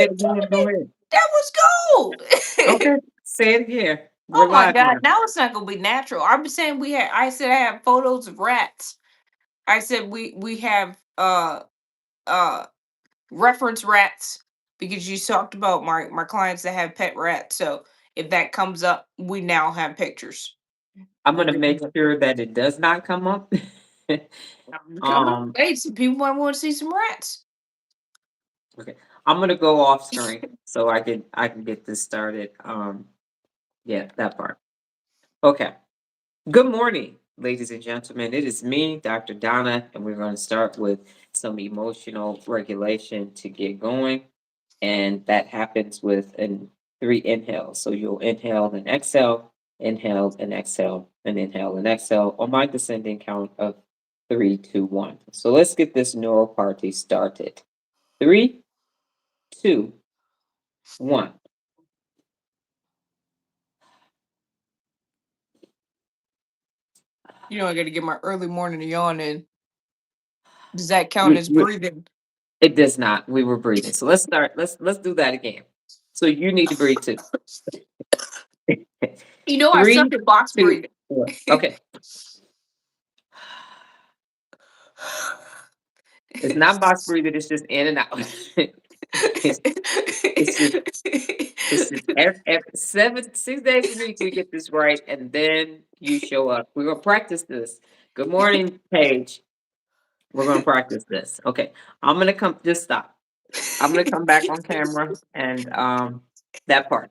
again. Go ahead. That was gold. Okay. Say it again. We're Oh my live god! now. Now it's not gonna be natural. I'm saying we had. I said I have photos of rats. I said we have uh reference rats because you talked about my clients that have pet rats. So if that comes up, we now have pictures. I'm gonna make sure that it does not come up. Come on, um. hey, some people might want to see some rats. Okay. I'm gonna go off screen so I can get this started. Yeah, that part. Okay. Good morning, ladies and gentlemen. It is me, Dr. Donna, and we're going to start with some emotional regulation to get going. And that happens with three inhales. So you'll inhale and exhale, and inhale and exhale on my descending count of three, two, one. So let's get this neuro party started. Three, two, one. You know, I got to get my early morning yawn in. Does that count We, as we, breathing? it does not. We were breathing. So let's start. Let's do that again. So you need to breathe too. You know, I suck Three, at box two, breathing. one. Okay. It's not box breathing. It's just in and out. it's, it's just every 6 days a week we get this right, and then you show up. We're gonna practice this. Good morning, Paige. We're gonna practice this. Okay. I'm gonna come. Just stop. I'm gonna come back on camera and that part.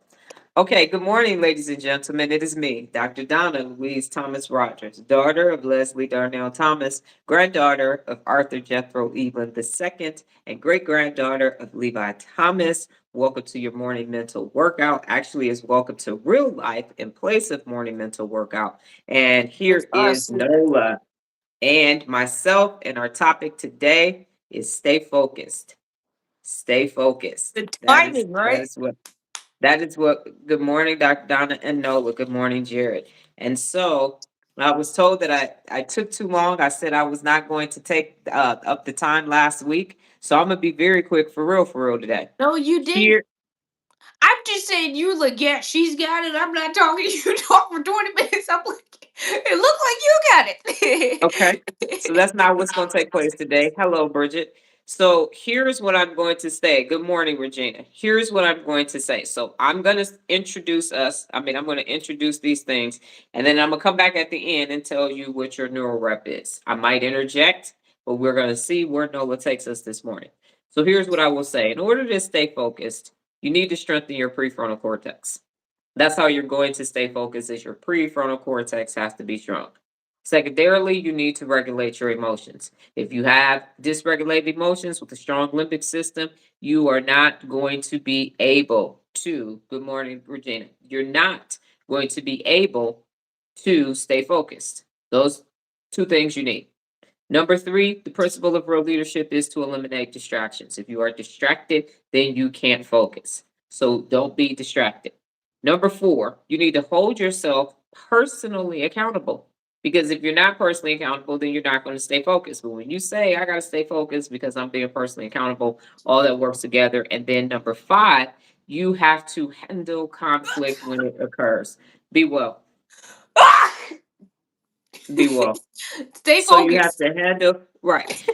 Okay, good morning, ladies and gentlemen. It is me, Dr. Donna Louise Thomas Rodgers, daughter of Leslie Darnell Thomas, granddaughter of Arthur Jethro Evelyn II, and great granddaughter of Levi Thomas. Welcome to your morning mental workout. Actually, it's welcome to real life in place of morning mental workout. And It's here is us. Nola and myself, and our topic today is stay focused. Stay focused. The That is timing, that right? is what that is what. Good morning, Dr. Donna and Nola. Good morning, Jared. And so I was told that I took too long. I said I was not going to take up the time last week. So I'm gonna be very quick for real today. No, you didn't. Here, I'm just saying, you like, yeah, she's got it. I'm not talking. You talk for 20 minutes. I'm like, it looked like you got okay. So it. that's not what's gonna take place today. Hello, Bridget. So here's what I'm going to say. Good morning, Regina. Here's what I'm going to say. So I'm going to introduce us. I'm going to introduce these things, and then I'm going to come back at the end and tell you what your neural rep is. I might interject, but we're going to see where Nola takes us this morning. So here's what I will say. In order to stay focused, you need to strengthen your prefrontal cortex. That's how you're going to stay focused, is your prefrontal cortex has to be strong. Secondarily, you need to regulate your emotions. If you have dysregulated emotions with a strong limbic system, you are not going to be able to, good morning, Regina, you're not going to be able to stay focused. Those two things you need. Number three, the principle of real leadership is to eliminate distractions. If you are distracted, then you can't focus. So don't be distracted. Number four, you need to hold yourself personally accountable. Because if you're not personally accountable, then you're not going to stay focused. But when you say, I got to stay focused because I'm being personally accountable, all that works together. And then number five, you have to handle conflict when it occurs. Be well. Be well. Stay So you have focused. to handle, right.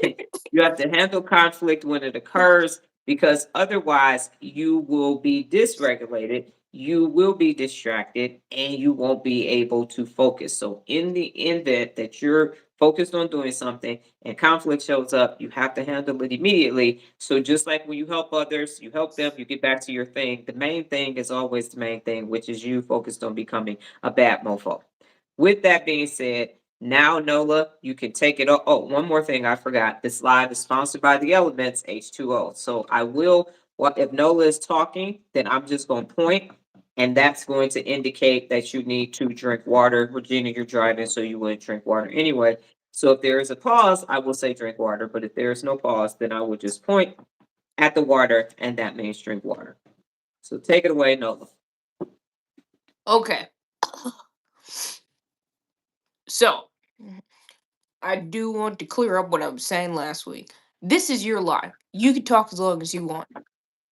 You have to handle conflict when it occurs, because otherwise you will be dysregulated, you will be distracted, and you won't be able to focus. So in the event that you're focused on doing something and conflict shows up, you have to handle it immediately. So just like when you help others, you help them, you get back to your thing. The main thing is always the main thing, which is you focused on becoming a bad mofo. With that being said, now, Nola, you can take it. Oh, one more thing I forgot. This live is sponsored by the Elements H2O. So I will, if Nola is talking, then I'm just going to point, and that's going to indicate that you need to drink water. Regina, you're driving, so you wouldn't drink water anyway. So if there is a pause, I will say drink water. But if there is no pause, then I will just point at the water, and that means drink water. So take it away, Nola. Okay. So, I do want to clear up what I was saying last week. This is your life. You can talk as long as you want.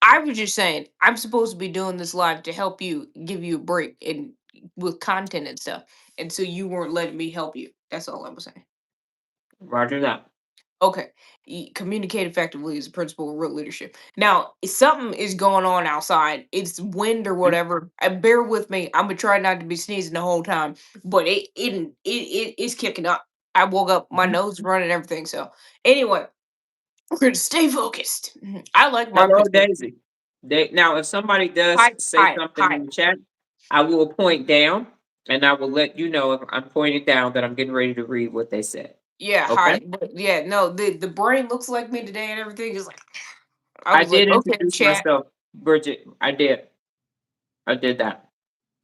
I was just saying, I'm supposed to be doing this live to help you, give you a break and with content and stuff. And so you weren't letting me help you. That's all I was saying. Roger that. Okay. Communicate effectively is a principle of real leadership. Now, if something is going on outside, it's wind or Mhm. whatever. Bear with me. I'm gonna try not to be sneezing the whole time, but it's kicking up. I woke up, my Mhm. nose is running, everything. So anyway, we're gonna stay focused. I like my Hello, picture. Daisy. Now, if somebody does Hi, say hi, something hi. in the chat, I will point down and I will let you know if I'm pointing down that I'm getting ready to read what they said. Yeah, Okay? hi. But yeah, no, the brain looks like me today and everything is like I I was like, did okay, introduce chat. myself, Bridget. I did. I did that.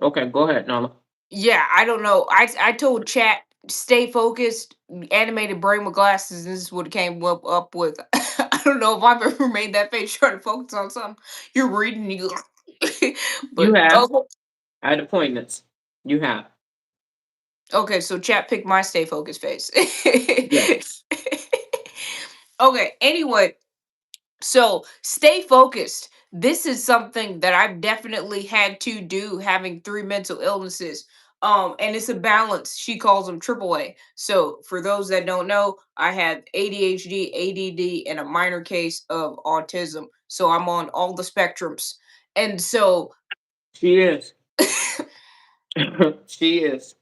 Okay, go ahead, Nola. Yeah, I don't know. I told chat stay focused, animated brain with glasses, and this is what it came up with. I don't know if I've ever made that face trying to focus on something. You're reading you You but have. okay. At appointments. You have. Okay, so chat picked my stay focused face. Yes. Okay, anyway, so stay focused. This is something that I've definitely had to do having three mental illnesses. And it's a balance. She calls them AAA. So for those that don't know, I have ADHD, ADD, and a minor case of autism. So I'm on all the spectrums. And so She is. She is.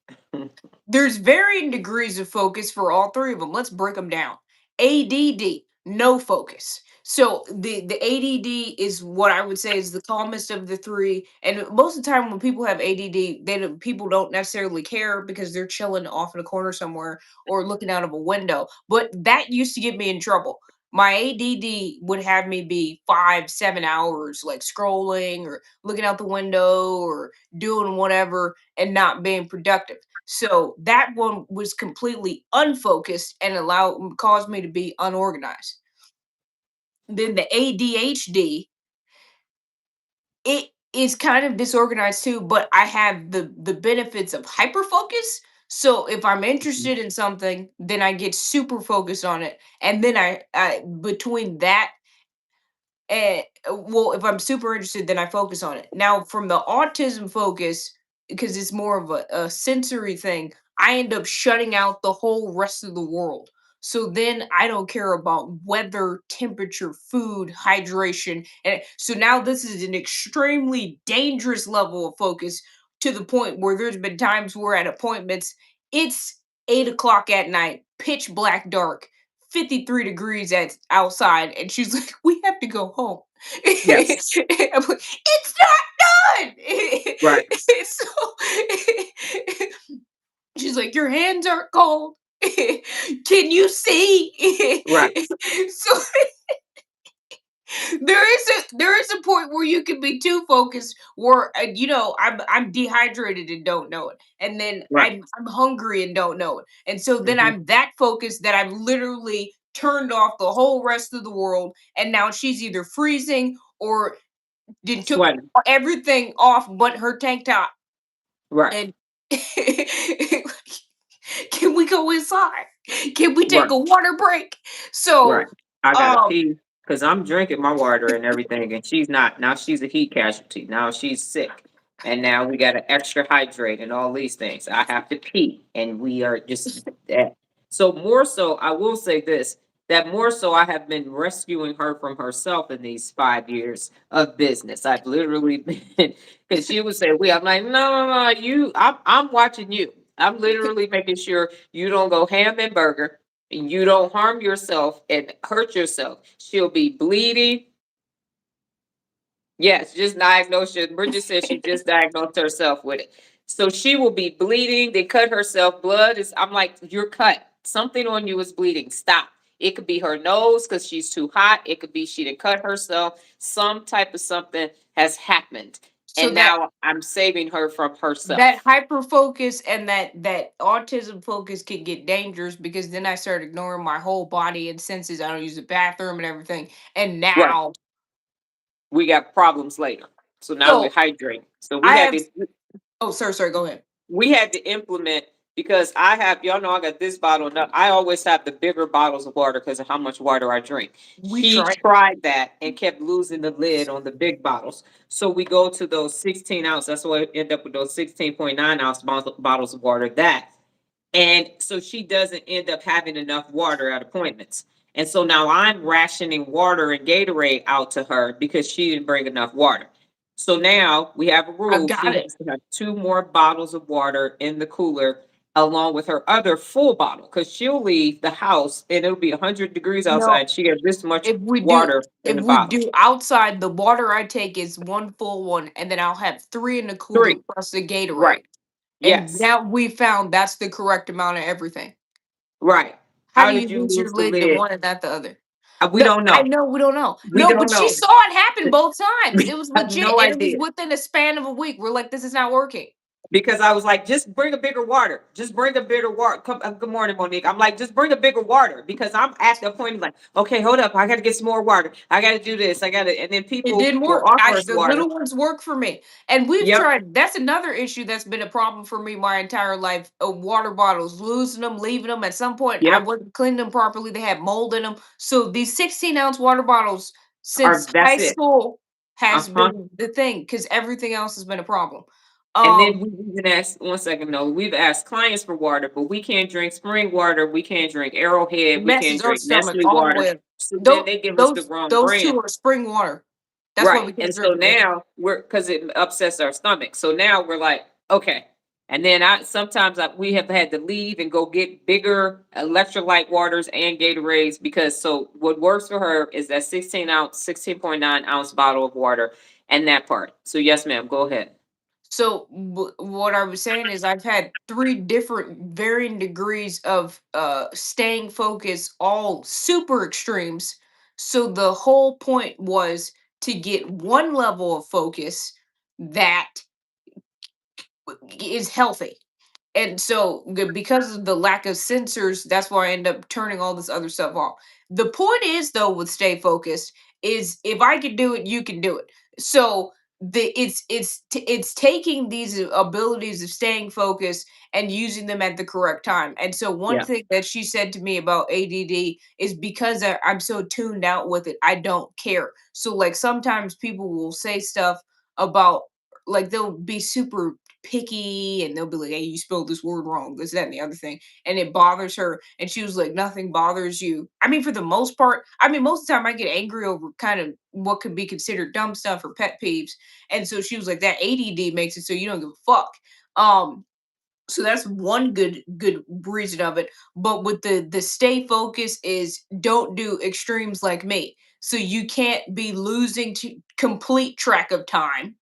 there's varying degrees of focus for all three of them. Let's break them down. ADD, no focus. So the ADD is what I would say is the calmest of the three. And most of the time when people have ADD, people don't necessarily care because they're chilling off in a corner somewhere or looking out of a window. But that used to get me in trouble. My ADD would have me be 5, 7 hours like scrolling or looking out the window or doing whatever and not being productive. So that one was completely unfocused and caused me to be unorganized. Then the ADHD, it is kind of disorganized too, but I have the benefits of hyperfocus. So if I'm interested in something, then I get super focused on it, and then I between that well, if I'm super interested, then I focus on it. Now, from the autism focus, because it's more of a sensory thing, I end up shutting out the whole rest of the world. So then I don't care about weather, temperature, food, hydration. And so now this is an extremely dangerous level of focus to the point where there's been times where at appointments, it's 8 o'clock at night, pitch black dark 53 degrees outside, and she's like, "We have to go home." Yes. I'm like, "It's not done." Right. So she's like, "Your hands aren't cold. Can you see?" Right. So there is a point where you can be too focused where I'm dehydrated and don't know it, and then Right. I'm hungry and don't know it, and so then Hmm. I'm that focused that I've literally turned off the whole rest of the world, and now she's either freezing or did took Sweating. everything off but her tank top. Right. And can we go inside? Can we take Right. a water break? Right. So I gotta um pee because I'm drinking my water and everything, and she's not. Now she's a heat casualty. Now she's sick, and now we gotta extra hydrate and all these things. I have to pee, and we are just that. So more so, I will say this: that more so, I have been rescuing her from herself in these 5 years of business. I've literally been because she would say, "We," I'm like, "No, no, no, you. I'm watching you. I'm literally making sure you don't go ham and burger." And you don't harm yourself and hurt yourself. She'll be bleeding. Yes, just diagnosed it. Bridget said she just diagnosed herself with it. So she will be bleeding. They cut herself. Blood is, I'm like, you're cut. Something on you is bleeding. Stop. It could be her nose because she's too hot. It could be she did cut herself. Some type of something has happened. so And now I'm saving her from that herself. hyper focus and that autism focus can get dangerous because then I start ignoring my whole body and senses. I don't use the bathroom and everything. And Right. now, We got problems later. So now we're so hydrating. So we I had have. to Oh, sorry, go ahead. we had to implement because I have, y'all know I got this bottle. Now, I always have the bigger bottles of water because of how much water I drink. We She tried. tried that and kept losing the lid on the big bottles. So we go to those 16 ounce. That's why I end up with those 16.9 ounce bottles of water. That and so she doesn't end up having enough water at appointments. And so now I'm rationing water and Gatorade out to her because she didn't bring enough water. So now we have a I've rule. got She it. has to have two more bottles of water in the cooler along with her other full bottle because she'll leave the house and it'll be 100 degrees No, outside. She has this much if we do water in if the we bottle. do outside, the water I take is one full one, and then I'll have three in the cooler Three. plus the Right. Gatorade. And Yes. now we found that's the correct amount of everything. Right. How How do you did you lose your lose the lid to lid? one and not the other? We No, don't I know. know we don't know. We No, don't but she know. saw it happen both times. It We was have legit, no and it was idea. within a span of a week. We're like, this is not working. Because I was like, just bring a bigger water. Just bring a bigger water. Come, good morning, Monique. I'm like, just bring a bigger water because I'm at the point like, okay, hold up. I got to get some more water. I got to do this. I got to, and then It people didn't will work. offer us The water. little ones work for me. And we've Yep. tried, that's another issue that's been a problem for me my entire life. Water bottles, losing them, leaving them. At some point, I Yep. wasn't cleaning them properly. They had mold in them. So these 16-ounce water bottles since That's high it. school Uh has huh. been the thing because everything else has been a problem. And then Um, we even asked, one second, no, we've asked clients for water, but we can't drink spring water. We can't drink Arrowhead. We can't messes our drink stomach Nestle all the water. way up. So then Those they give us the those wrong those brand. two are spring water. That's why Right. we And can't so drink them. now we're because it upsets our stomach. So now we're like, okay. And then we have had to leave and go get bigger electrolyte waters and Gatorades because so what works for her is that 16 ounce, 16.9 ounce bottle of water and that part. So yes, ma'am, go ahead. So what I was saying is I've had three different varying degrees of staying focused, all super extremes. So the whole point was to get one level of focus that is healthy. And so because of the lack of sensors, that's why I end up turning all this other stuff off. The point is though with stay focused is if I can do it, you can do it. So it's taking these abilities of staying focused and using them at the correct time. And so one Yeah. thing that she said to me about ADD is because I'm so tuned out with it, I don't care. So like sometimes people will say stuff about like they'll be super picky and they'll be like, hey, you spelled this word wrong, this, that, and the other thing. And it bothers her. And she was like, nothing bothers you. I mean, for the most part, I mean, most of the time I get angry over kind of what could be considered dumb stuff or pet peeves. And so she was like, that ADD makes it so you don't give a fuck. So that's one good reason of it. But with the stay focused is don't do extremes like me. So you can't be losing to complete track of time.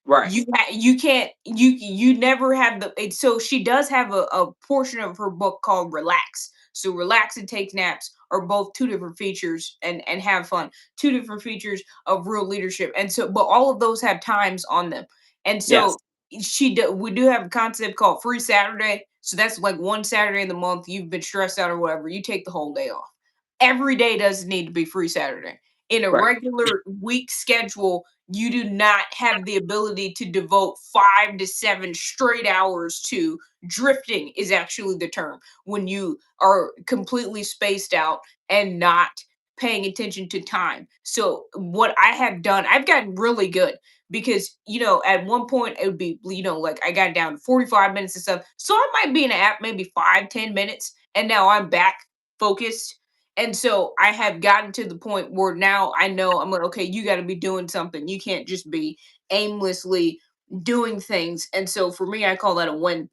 Right. You can't you never have the so she does have a portion of her book called relax. So relax and take naps are both two different features and have fun. Two different features of real leadership. And so but all of those have times on them. And Yes. so we do have a concept called free Saturday. So that's like one Saturday in the month you've been stressed out or whatever, you take the whole day off. Every day doesn't need to be free Saturday. In a Right. regular week schedule, you do not have the ability to devote 5 to 7 straight hours to drifting, is actually the term, when you are completely spaced out and not paying attention to time. So, what I have done, I've gotten really good because, at one point it would be, like I got down to 45 minutes and stuff. So, I might be in an app maybe 5, 10 minutes, and now I'm back focused. And so I have gotten to the point where now I know I'm like, okay, you got to be doing something. You can't just be aimlessly doing things. And so for me, I call that a win.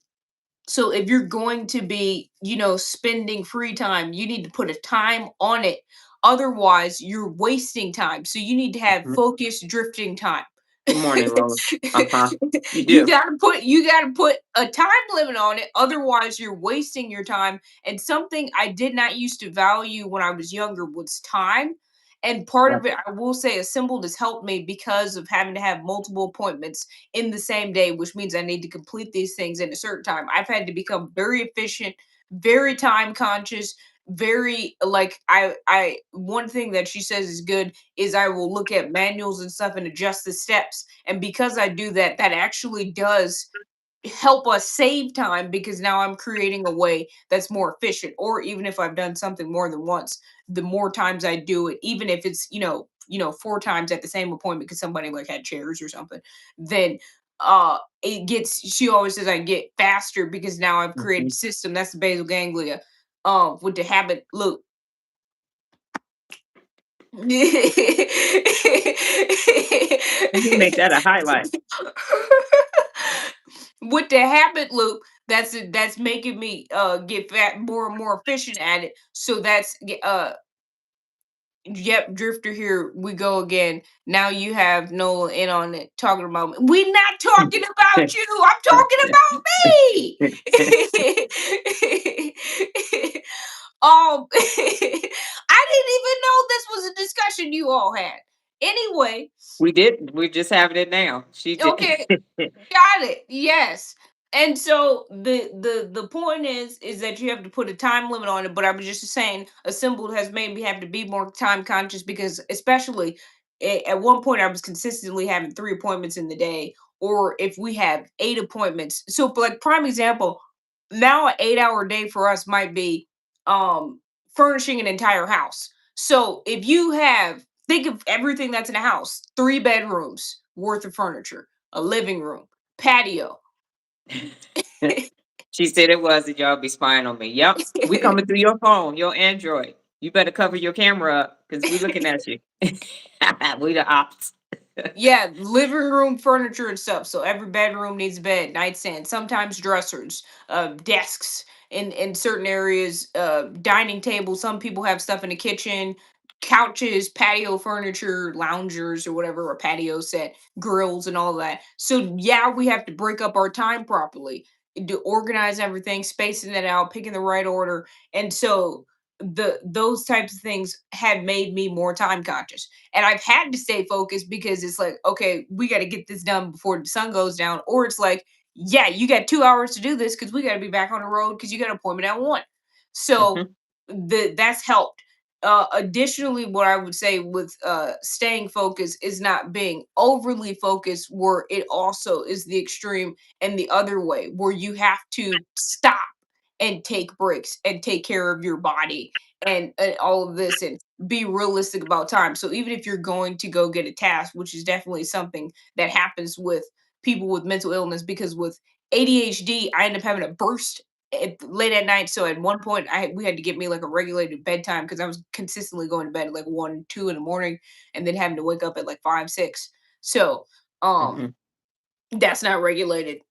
So if you're going to be, spending free time, you need to put a time on it. Otherwise, you're wasting time. So you need to have Mhm. focused drifting time. Good morning, Lola. Uh-huh. You you do. gotta put you gotta put a time limit on it. Otherwise, you're wasting your time. And something I did not used to value when I was younger was time. And part Yeah. of it, I will say, assembled has helped me because of having to have multiple appointments in the same day, which means I need to complete these things in a certain time. I've had to become very efficient, very time conscious, very like I one thing that she says is good is I will look at manuals and stuff and adjust the steps. And because I do that, that actually does help us save time because now I'm creating a way that's more efficient. Or even if I've done something more than once, the more times I do it, even if it's, four times at the same appointment because somebody like had chairs or something, then it gets, she always says I get faster because now I've created a Mhm. system. That's the basal ganglia with the habit loop. You make that a highlight. With the habit loop, that's making me get fat more and more efficient at it. So that's yep, drifter, here we go again. Now you have Nola in on it talking about me. We're not talking about you. I'm talking about me. I didn't even know this was a discussion you all had. Anyway, We did. We're just having it now. She did. okay, got it. Yes. And so the point is that you have to put a time limit on it. But I was just saying a symbol has made me have to be more time conscious because especially at one point I was consistently having 3 appointments in the day, or if we have 8 appointments. So for like prime example, now an 8 hour day for us might be um furnishing an entire house. So if you have, think of everything that's in a house, 3 bedrooms worth of furniture, a living room, patio. She said it was, and y'all be spying on me. Yep. We coming through your phone, your Android. You better cover your camera up because we looking at you. We the ops. Yeah, living room furniture and stuff. So every bedroom needs a bed, nightstand, sometimes dressers, desks in certain areas, dining tables. Some people have stuff in the kitchen, couches, patio furniture, loungers or whatever, a patio set, grills and all that. So yeah, we have to break up our time properly to organize everything, spacing it out, picking the right order. And so those types of things have made me more time conscious, and I've had to stay focused because it's like, okay, we got to get this done before the sun goes down. Or it's like, yeah, you got 2 hours to do this because we got to be back on the road because you got an appointment at 1. So Mhm. that's helped. Additionally, what I would say with staying focused is not being overly focused, where it also is the extreme and the other way, where you have to stop and take breaks and take care of your body and all of this and be realistic about time. So even if you're going to go get a task, which is definitely something that happens with people with mental illness, because with ADHD, I end up having a burst late at night. So at one point, we had to get me like a regulated bedtime because I was consistently going to bed at like 1, 2 in the morning, and then having to wake up at like 5, 6. So Mhm. that's not regulated,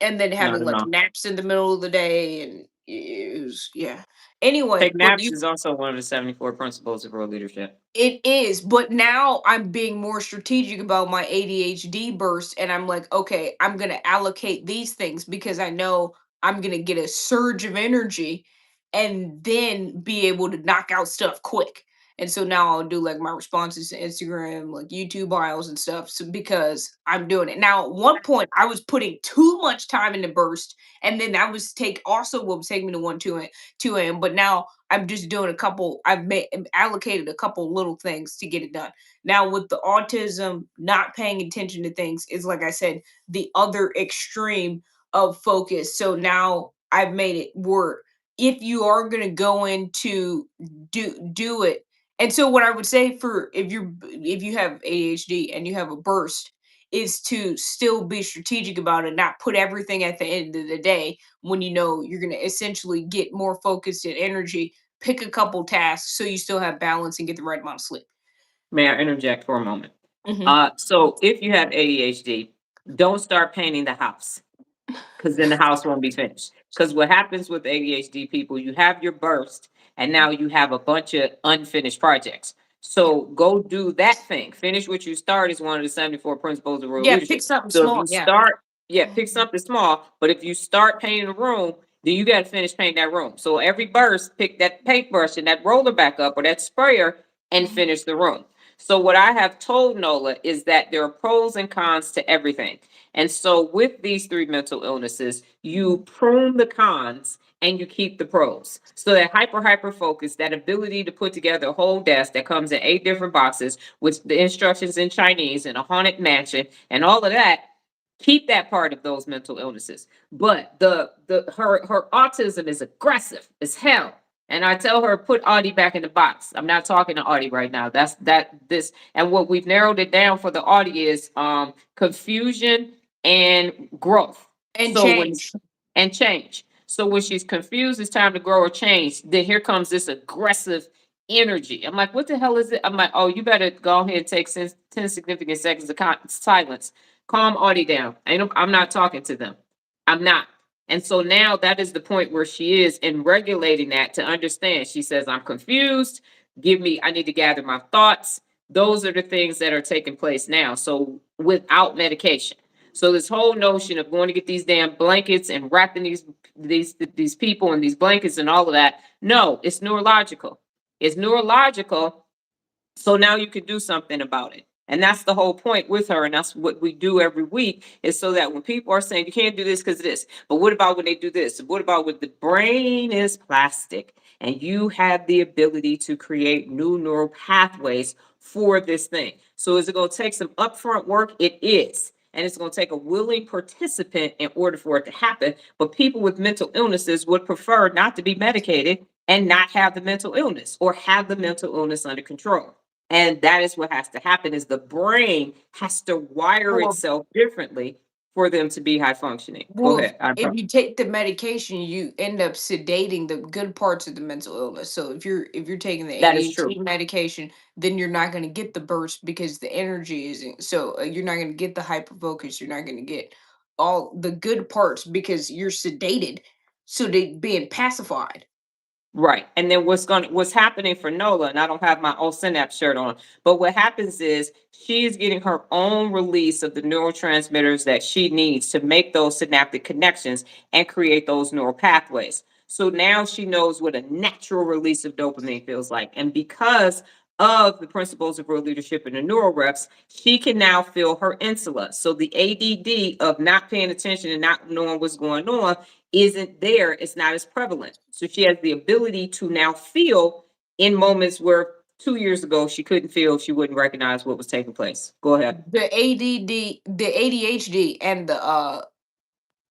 and then Not having at like all. naps in the middle of the day, and it was, yeah. Anyway, Take but naps you, is also one of the 74 principles of real leadership. it is, but now I'm being more strategic about my ADHD burst, and I'm like, okay, I'm gonna allocate these things because I know I'm gonna get a surge of energy, and then be able to knock out stuff quick. And so now I'll do like my responses to Instagram, like YouTube bios and stuff. So because I'm doing it now, at one point I was putting too much time in the burst, and then that was take also what was taking me to 2 a.m. But now I'm just doing a couple. I've made allocated a couple little things to get it done. Now with the autism, not paying attention to things is, like I said, the other extreme of focus. So now I've made it work. If you are going to go into do it, and so what I would say for if you have ADHD and you have a burst, is to still be strategic about it, not put everything at the end of the day when you know you're going to essentially get more focused and energy. Pick a couple tasks so you still have balance and get the right amount of sleep. May I interject for a moment? Hmm. So if you have ADHD, don't start painting the house because then the house won't be finished. Because what happens with ADHD people, you have your burst, and now you have a bunch of unfinished projects. Yeah. So go do that thing. Finish what you start is one of the 74 principles of real Yeah. Pick leadership. something So if small. you Yeah. start, yeah, pick something small. But if you start painting a room, then you got to finish painting that room. So every burst, pick that paintbrush and that roller back up or that sprayer and Mhm. finish the room. So what I have told Nola is that there are pros and cons to everything. And so with these three mental illnesses, you prune the cons and you keep the pros. So that hyper focus, that ability to put together a whole desk that comes in 8 different boxes with the instructions in Chinese and a haunted mansion and all of that, Keep that part of those mental illnesses. But her autism is aggressive as hell. And I tell her, put Audie back in the box. I'm not talking to Audie right now. That's that this and what we've narrowed it down for the Audie is confusion and growth. And So when change. and change. So when she's confused, it's time to grow or change. Then here comes this aggressive energy. I'm like, what the hell is it? I'm like, oh, you better go ahead and take 10 significant seconds of silence. Calm Audie down. I'm not talking to them. I'm not. And so now that is the point where she is in regulating that to understand. She says, I'm confused. I need to gather my thoughts. Those are the things that are taking place now. So without medication. So this whole notion of going to get these damn blankets and wrapping these people in these blankets and all of that, no, it's neurological. It's neurological. So now you can do something about it. And that's the whole point with her. And that's what we do every week is so that when people are saying you can't do this because of this, but what about when they do this? What about when the brain is plastic and you have the ability to create new neural pathways for this thing? So is it going to take some upfront work? It is. And it's going to take a willing participant in order for it to happen. But people with mental illnesses would prefer not to be medicated and not have the mental illness or have the mental illness under control. And that is what has to happen is the brain has to wire Or itself differently for them to be high functioning. Go well, ahead. if you take the medication, you end up sedating the good parts of the mental illness. So if you're taking the That is true. ADHD medication, then you're not going to get the burst because the energy isn't. So you're not going to get the hyper focus. You're not going to get all the good parts because you're sedated, so they being pacified. Right. And then what's happening for Nola, and I don't have my old synapse shirt on, but what happens is she is getting her own release of the neurotransmitters that she needs to make those synaptic connections and create those neural pathways. So now she knows what a natural release of dopamine feels like. And because of the principles of real leadership and the Neuro Reps, she can now feel her insula. So the ADD of not paying attention and not knowing what's going on isn't there, it's not as prevalent. So she has the ability to now feel in moments where 2 years ago she couldn't feel, she wouldn't recognize what was taking place. Go ahead. The ADD, the ADHD, and the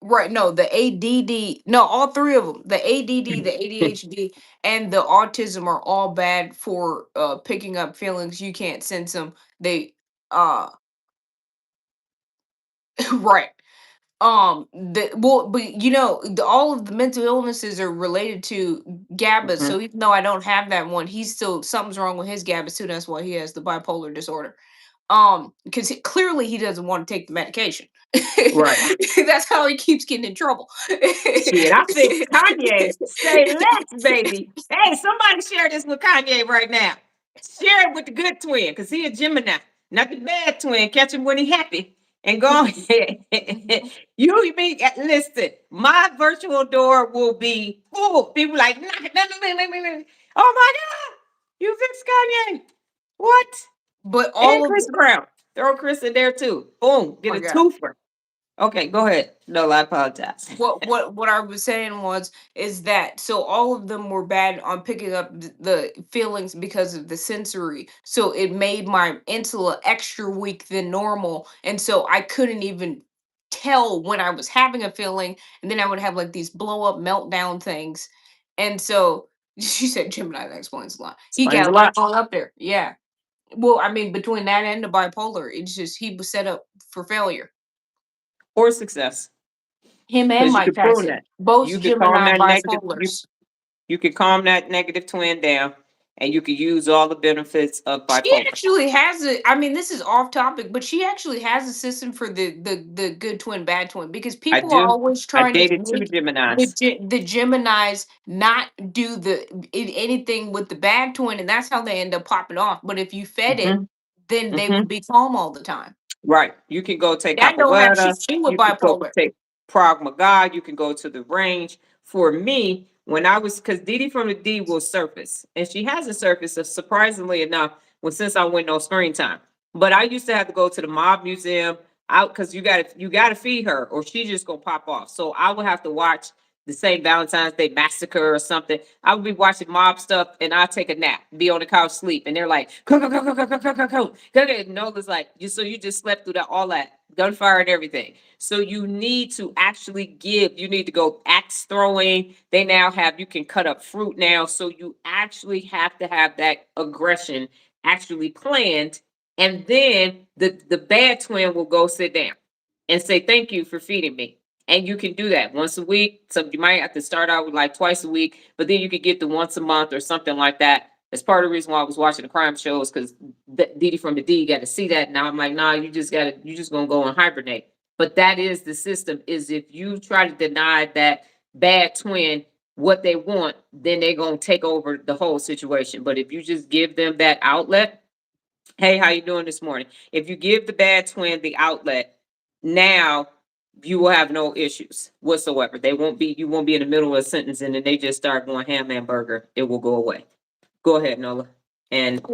right, no, the ADD, no, all three of them, the ADD, the ADHD, and the autism are all bad for picking up feelings. You can't sense them. They uh right. But all of the mental illnesses are related to GABA. Mhm. So even though I don't have that one, he's still something's wrong with his GABA too. That's why he has the bipolar disorder. Because clearly he doesn't want to take the medication. Right. That's how he keeps getting in trouble. Shit, I think Kanye say less, baby. Hey, somebody share this with Kanye right now. Share it with the good twin, because he a Gemini, not the bad twin. Catch him when he happy. And go ahead. You be listen, my virtual door will be full. People like, knock it, knock it, knock it, knock it. Oh my God, you fixed Kanye. What? But And all of Chris Brown. Throw Chris in there too. Boom, get my a God. twofer. Okay, go ahead. No, I apologize. What I was saying was is that so all of them were bad on picking up the feelings because of the sensory. So it made my insula extra weak than normal, and so I couldn't even tell when I was having a feeling, and then I would have like these blow up meltdown things. And so she said Gemini, that explains a lot. He Explains got a a lot lot. going up there. Yeah. Well, I mean, between that and the bipolar, it's just he was set up for failure. Or success. Him and Because you Mike could prune Tyson, that. both You could calm Gemini that negative. bipolars. You could calm that negative twin down, and you could use all the benefits of She bipolar. actually has a. I mean, this is off topic, but she actually has a system for the good twin, bad twin, because I people are do. always I trying to dated two make Geminis. the Geminis not do anything with the bad twin, and that's how they end up popping off. But if you fed it, Hmm. then they Hmm. would be calm all the time. Right. You can go take That don't have shit capoeira. to do with You can go bipolar. take Prague Maga. You can go to the range. For me, when I was, because Didi from the D will surface, and she hasn't surfaced, surprisingly enough, well, since I went on screen time. But I used to have to go to the mob museum out because you got to feed her, or she just gonna pop off. So I would have to watch the St. Valentine's Day massacre or something. I would be watching mob stuff and I'll take a nap, be on the couch, sleep, and they're like, Nola's like, you just slept through that all that gunfire and everything. So you need to actually give, you need to go axe throwing. They now have you can cut up fruit now. So you actually have to have that aggression actually planned. And then the bad twin will go sit down and say, thank you for feeding me. And you can do that once a week. So you might have to start out with like twice a week, but then you could get to once a month or something like that. That's part of the reason why I was watching the crime shows, because Didi from the D got to see that. Now I'm like, nah, you just gonna go and hibernate. But that is the system. Is if you try to deny that bad twin what they want, then they're gonna take over the whole situation. But if you just give them that outlet, hey, how you doing this morning? If you give the bad twin the outlet, now you will have no issues whatsoever. They won't be, you won't be in the middle of a sentence and then they just start going ham and burger. It will go away. Go ahead, Nola. And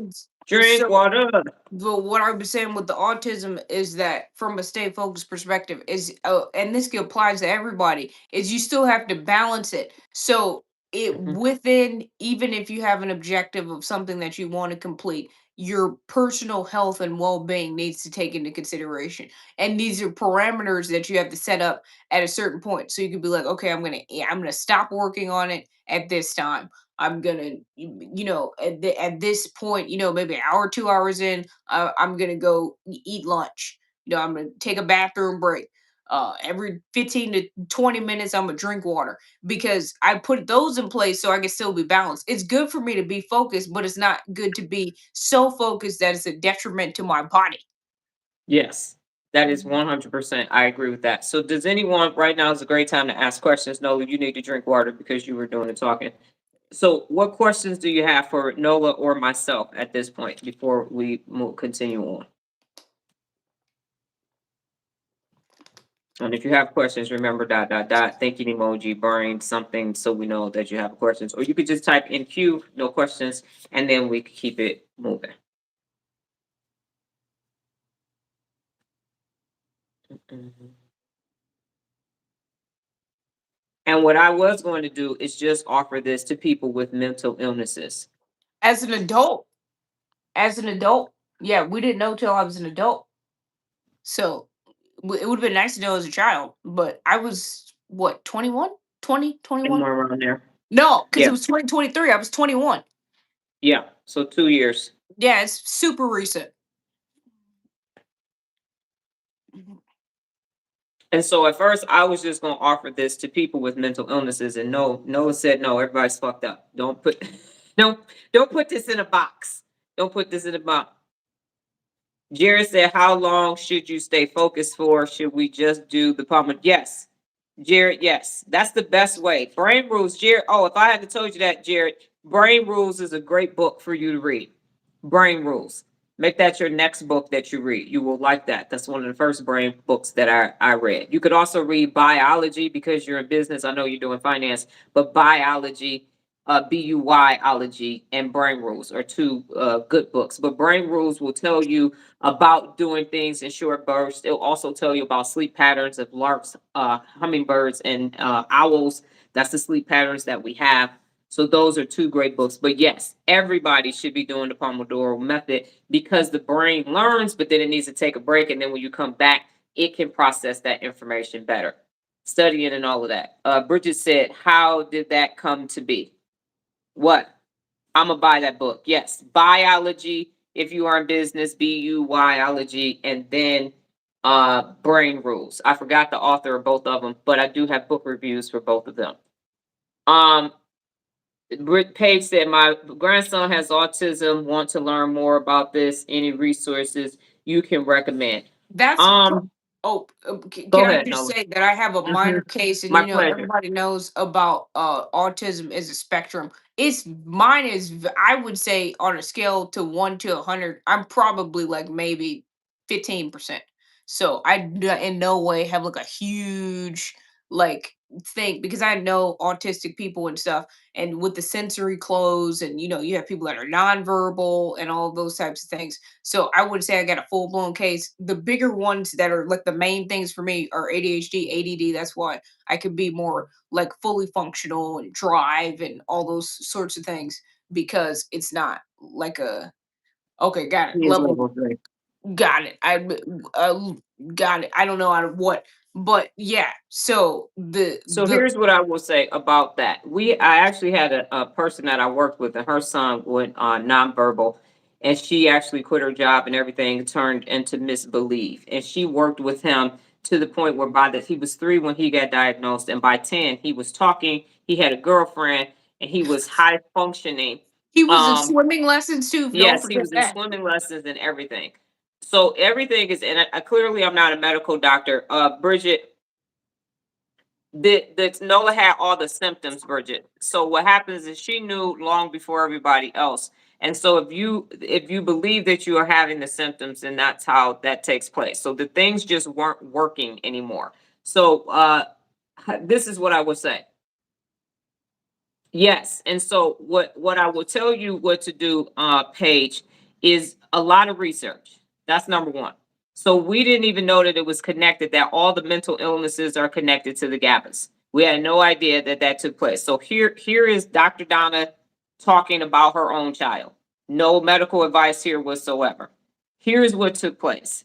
drink So, water. but what I was saying with the autism is that from a stay focused perspective is, and this applies to everybody, is you still have to balance it. So it Mhm. within, even if you have an objective of something that you want to complete, your personal health and well-being needs to take into consideration. And these are parameters that you have to set up at a certain point. So you could be like, okay, I'm gonna stop working on it at this time. I'm gonna, at this point, maybe an hour, 2 hours in, I'm gonna go eat lunch. I'm gonna take a bathroom break. Every 15 to 20 minutes, I'm gonna drink water because I put those in place so I can still be balanced. It's good for me to be focused, but it's not good to be so focused that it's a detriment to my body. Yes, that is 100%. I agree with that. So does anyone, right now is a great time to ask questions. Nola, you need to drink water because you were doing the talking. So what questions do you have for Nola or myself at this point before we continue on? And if you have questions, remember thinking emoji, brain, something, so we know that you have questions. Or you could just type in Q, no questions, and then we can keep it moving. Mhm. And what I was going to do is just offer this to people with mental illnesses. As an adult, as an adult, yeah, we didn't know till I was an adult. So it would have been nice to know as a child, but I was what, 21? 20, 21? Somewhere around there. No, because it Yeah, was 2023. I was 21. yeah. So 2 years. Yeah, it's super recent. Mhm. And so at first I was just gonna offer this to people with mental illnesses, and no, Noah said no, everybody's fucked up. Don't put don't don't put this in a box. Don't put this in a box. Jared said, how long should you stay focused for? Should we just do the pump? Yes. Jared, yes. That's the best way. Brain Rules, Jared. Oh, if I hadn't told you that, Jared, Brain Rules is a great book for you to read. Brain Rules. Make that your next book that you read. You will like that. That's one of the first brain books that I read. You could also read Biology because you're in business. I know you're doing finance, but Biology, BUYology, and Brain Rules are two good books. But Brain Rules will tell you about doing things in short bursts. It'll also tell you about sleep patterns of larks, hummingbirds, and owls. That's the sleep patterns that we have. So those are two great books. But yes, everybody should be doing the Pomodoro method because the brain learns, but then it needs to take a break. And then when you come back, it can process that information better. Studying and all of that. Bridget said, how did that come to be? What? I'm gonna buy that book. Yes, biology. If you are in business, BUYology, and then Brain Rules. I forgot the author of both of them, but I do have book reviews for both of them. Um, Britt Page said, my grandson has autism. Want to learn more about this? Any resources you can recommend? That's Um, oh, can Go I ahead, just Nola. say that I have a Mhm. minor case, and My pleasure. everybody knows about autism as a spectrum. It's mine is I would say on a scale to 1 to 100, I'm probably like maybe 15%. So in no way have like a huge like think, because I know autistic people and stuff, and with the sensory clothes, and you have people that are nonverbal and all those types of things. So I would say I got a full blown case. The bigger ones that are like the main things for me are ADHD, ADD. That's why I could be more like fully functional and drive and all those sorts of things, because it's not like a okay, got it. He is Level level 3. got it. Uh, got it. I don't know out of what, but yeah. So So the here's what I will say about that. I actually had a person that I worked with, and her son went nonverbal, and she actually quit her job and everything, turned into Miss Believe, and she worked with him to the point where he was 3 when he got diagnosed, and by 10 he was talking, he had a girlfriend, and he was high functioning. he was in Um, swimming lessons too. Don't yes, he forget was in that. swimming lessons and everything. So everything is, and clearly I'm not a medical doctor. Bridget, the Nola had all the symptoms, Bridget. So what happens is she knew long before everybody else. And so if you believe that you are having the symptoms, then that's how that takes place. So the things just weren't working anymore. So this is what I would say. Yes, and so what I will tell you what to do, Paige, is a lot of research. That's number one. So we didn't even know that it was connected, that all the mental illnesses are connected to the GABAs. We had no idea that that took place. So here is Dr. Donna talking about her own child. No medical advice here whatsoever. Here's what took place.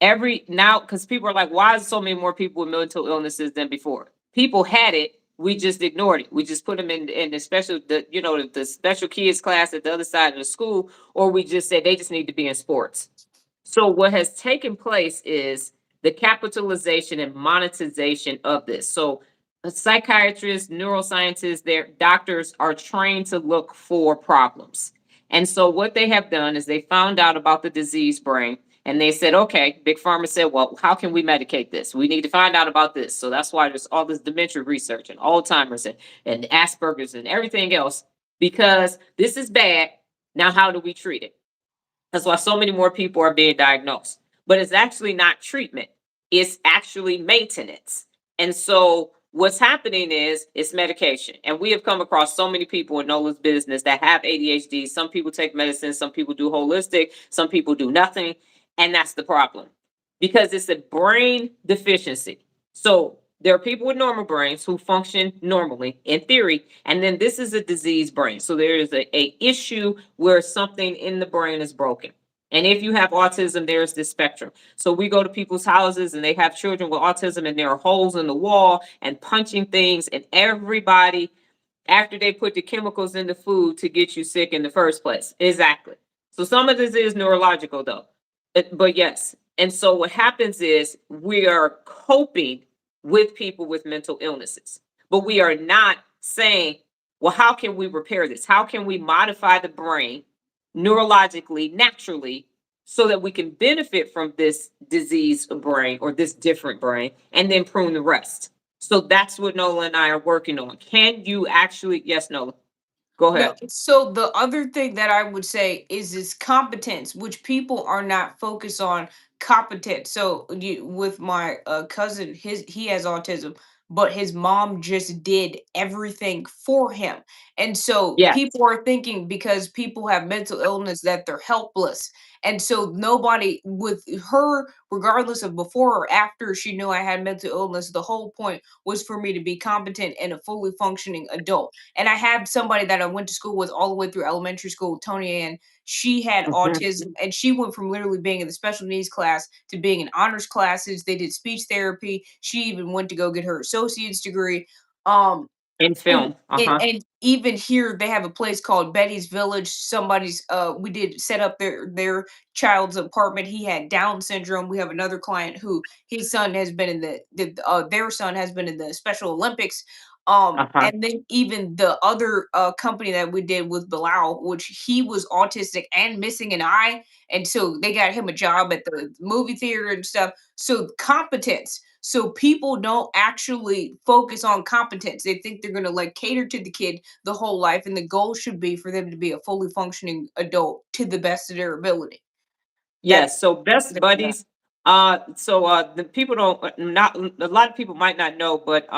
Every now, because people are like, why is so many more people with mental illnesses than before? People had it, we just ignored it. We just put them in the special, the special kids class at the other side of the school, or we just said they just need to be in sports. So what has taken place is the capitalization and monetization of this. So psychiatrists, neuroscientists, their doctors are trained to look for problems. And so what they have done is they found out about the disease brain, and they said, okay, Big Pharma said, well, how can we medicate this? We need to find out about this. So that's why there's all this dementia research and Alzheimer's and Asperger's and everything else, because this is bad. Now, how do we treat it? That's why so many more people are being diagnosed. But it's actually not treatment, it's actually maintenance. And so what's happening is it's medication. And we have come across so many people in Nola's business that have ADHD. Some people take medicine, some people do holistic, some people do nothing. And that's the problem because it's a brain deficiency. So there are people with normal brains who function normally in theory, and then this is a disease brain. So there is a issue where something in the brain is broken. And if you have autism, there's this spectrum. So we go to people's houses and they have children with autism, and there are holes in the wall and punching things, and everybody, after they put the chemicals in the food to get you sick in the first place. Exactly. So some of this is neurological though. But yes. And so what happens is we are coping with people with mental illnesses, but we are not saying, well, how can we repair this? How can we modify the brain neurologically, naturally, so that we can benefit from this diseased brain or this different brain and then prune the rest? So that's what Nola and I are working on. Can you actually, yes, Nola, go No, ahead. so the other thing that I would say is competence, which people are not focused on competence. So with my cousin, he has autism, but his mom just did everything for him. And so Yes. people are thinking because people have mental illness that they're helpless. And so nobody with her, regardless of before or after she knew I had mental illness, the whole point was for me to be competent and a fully functioning adult. And I had somebody that I went to school with all the way through elementary school, Tony Ann. She had Mhm. autism, and she went from literally being in the special needs class to being in honors classes. They did speech therapy. She even went to go get her associate's degree. Um, In and, film. Uh-huh. and even here they have a place called Betty's Village. Somebody's we did set up their child's apartment. He had Down syndrome. We have another client who his son has been in their son has been in the Special Olympics. Uh-huh. And then even the other company that we did with Bilal, which he was autistic and missing an eye, and so they got him a job at the movie theater and stuff. So competence. So people don't actually focus on competence. They think they're gonna like cater to the kid the whole life, and the goal should be for them to be a fully functioning adult to the best of their ability. That's Yes, so best that's that. buddies, The people don't not a lot of people might not know, but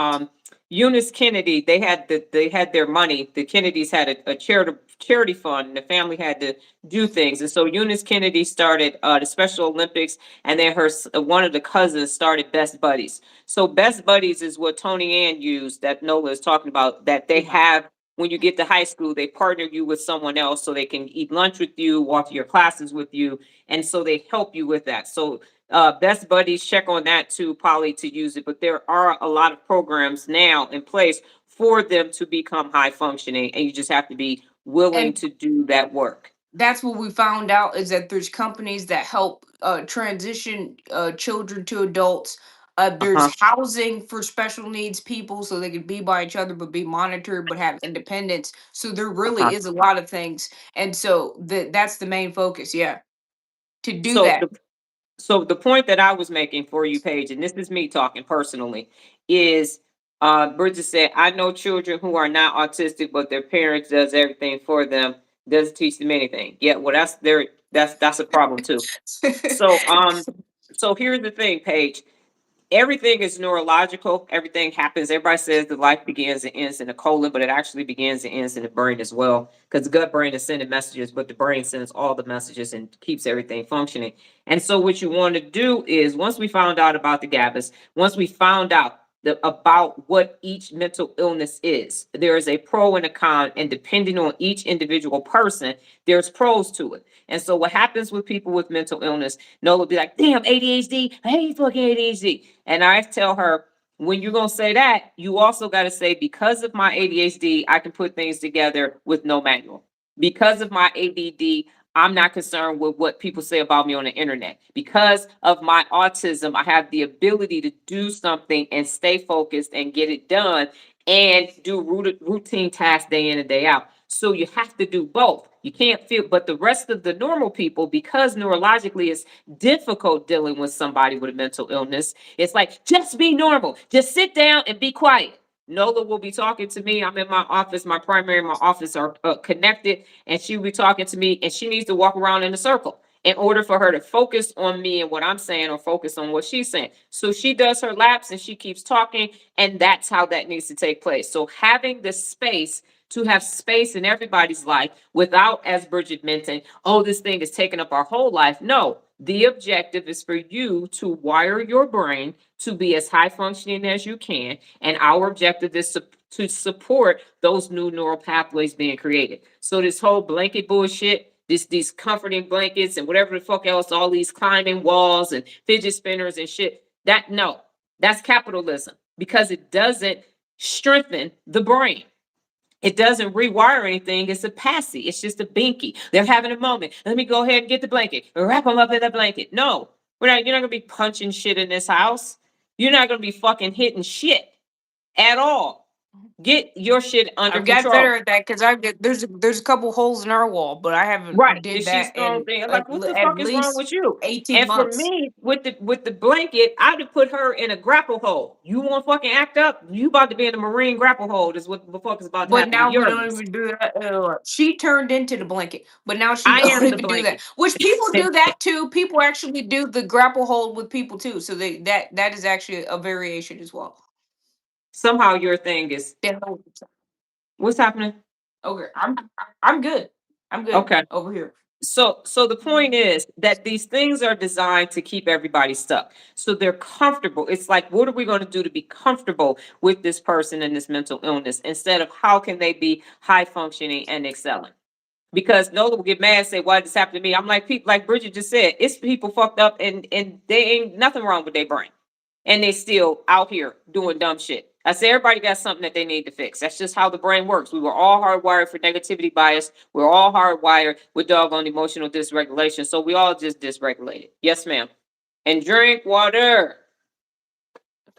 Eunice Kennedy, they had their money. The Kennedys had a charity fund, and the family had to do things. And so Eunice Kennedy started the Special Olympics, and then one of the cousins started Best Buddies. So Best Buddies is what Tony Ann used that Nola is talking about. That they Yeah. have when you get to high school, they partner you with someone else so they can eat lunch with you, walk to your classes with you, and so they help you with that. So Best Buddies, check on that too, Polly, to use it. But there are a lot of programs now in place for them to become high functioning, and you just have to be willing And to do that work. that's what we found out is that there's companies that help transition children to adults. There's Uh-huh. housing for special needs people so they can be by each other but be monitored but have independence. So there really Uh-huh. is a lot of things. And so that's the main focus, yeah, to do So that. the so the point that I was making for you, Paige, and this is me talking personally, is Bridget said, I know children who are not autistic, but their parents does everything for them, doesn't teach them anything. Yeah, well that's a problem too. So so here's the thing, Paige. Everything is neurological. Everything happens. Everybody says the life begins and ends in the colon, but it actually begins and ends in the brain as well. Because the gut brain is sending messages, but the brain sends all the messages and keeps everything functioning. And so, what you want to do is once we found out about the GABAs, once we found out about what each mental illness is, there is a pro and a con, and depending on each individual person, there's pros to it. And so, what happens with people with mental illness? Nola will be like, damn, ADHD. I hate fucking ADHD. And I tell her, when you're going to say that, you also got to say, because of my ADHD, I can put things together with no manual. Because of my ADD, I'm not concerned with what people say about me on the internet. Because of my autism, I have the ability to do something and stay focused and get it done and do routine tasks day in and day out. So you have to do both. You can't feel, but the rest of the normal people, because neurologically it's difficult dealing with somebody with a mental illness, it's like, just be normal. Just sit down and be quiet. Nola will be talking to me. I'm in my office. My primary and my office are connected, and she will be talking to me, and she needs to walk around in a circle in order for her to focus on me and what I'm saying or focus on what she's saying. So she does her laps and she keeps talking, and that's how that needs to take place. So having the space to have space in everybody's life without, as Bridget mentioned, oh, this thing is taking up our whole life. No, the objective is for you to wire your brain to be as high functioning as you can. And our objective is to support those new neural pathways being created. So this whole blanket bullshit, these comforting blankets and whatever the fuck else, all these climbing walls and fidget spinners and shit, that no, that's capitalism because it doesn't strengthen the brain. It doesn't rewire anything. It's a passy. It's just a binky. They're having a moment. Let me go ahead and get the blanket and wrap them up in the blanket. No, you're not gonna be punching shit in this house. You're not gonna be fucking hitting shit at all. Get your shit under I've got better control. at that because there's a couple holes in our wall, but I haven't Right. And did she's that throwing in things like, what the at fuck is wrong least with you? 18 And for months. me, with the blanket, I'd have put her in a grapple hole. You want to fucking act up? You about to be in a marine grapple hole. Is what the fuck is about to But happen to now we your don't ass. even do that. She turned into the blanket, but now she I don't am the even do that. blanket. Which people do that too. People actually do the grapple hold with people too. So that is actually a variation as well. Somehow your thing is They hold themselves. what's happening? Okay, I'm good. I'm good Okay. over here. So the point is that these things are designed to keep everybody stuck. So they're comfortable. It's like, what are we going to do to be comfortable with this person and this mental illness instead of how can they be high functioning and excelling? Because Nola will get mad and say, why did this happen to me? I'm like, people like Bridget just said, it's people fucked up and they ain't nothing wrong with their brain. And they still out here doing dumb shit. I say everybody got something that they need to fix. That's just how the brain works. We were all hardwired for negativity bias. We're all hardwired with doggone emotional dysregulation. So we all just dysregulated. Yes, ma'am. And drink water.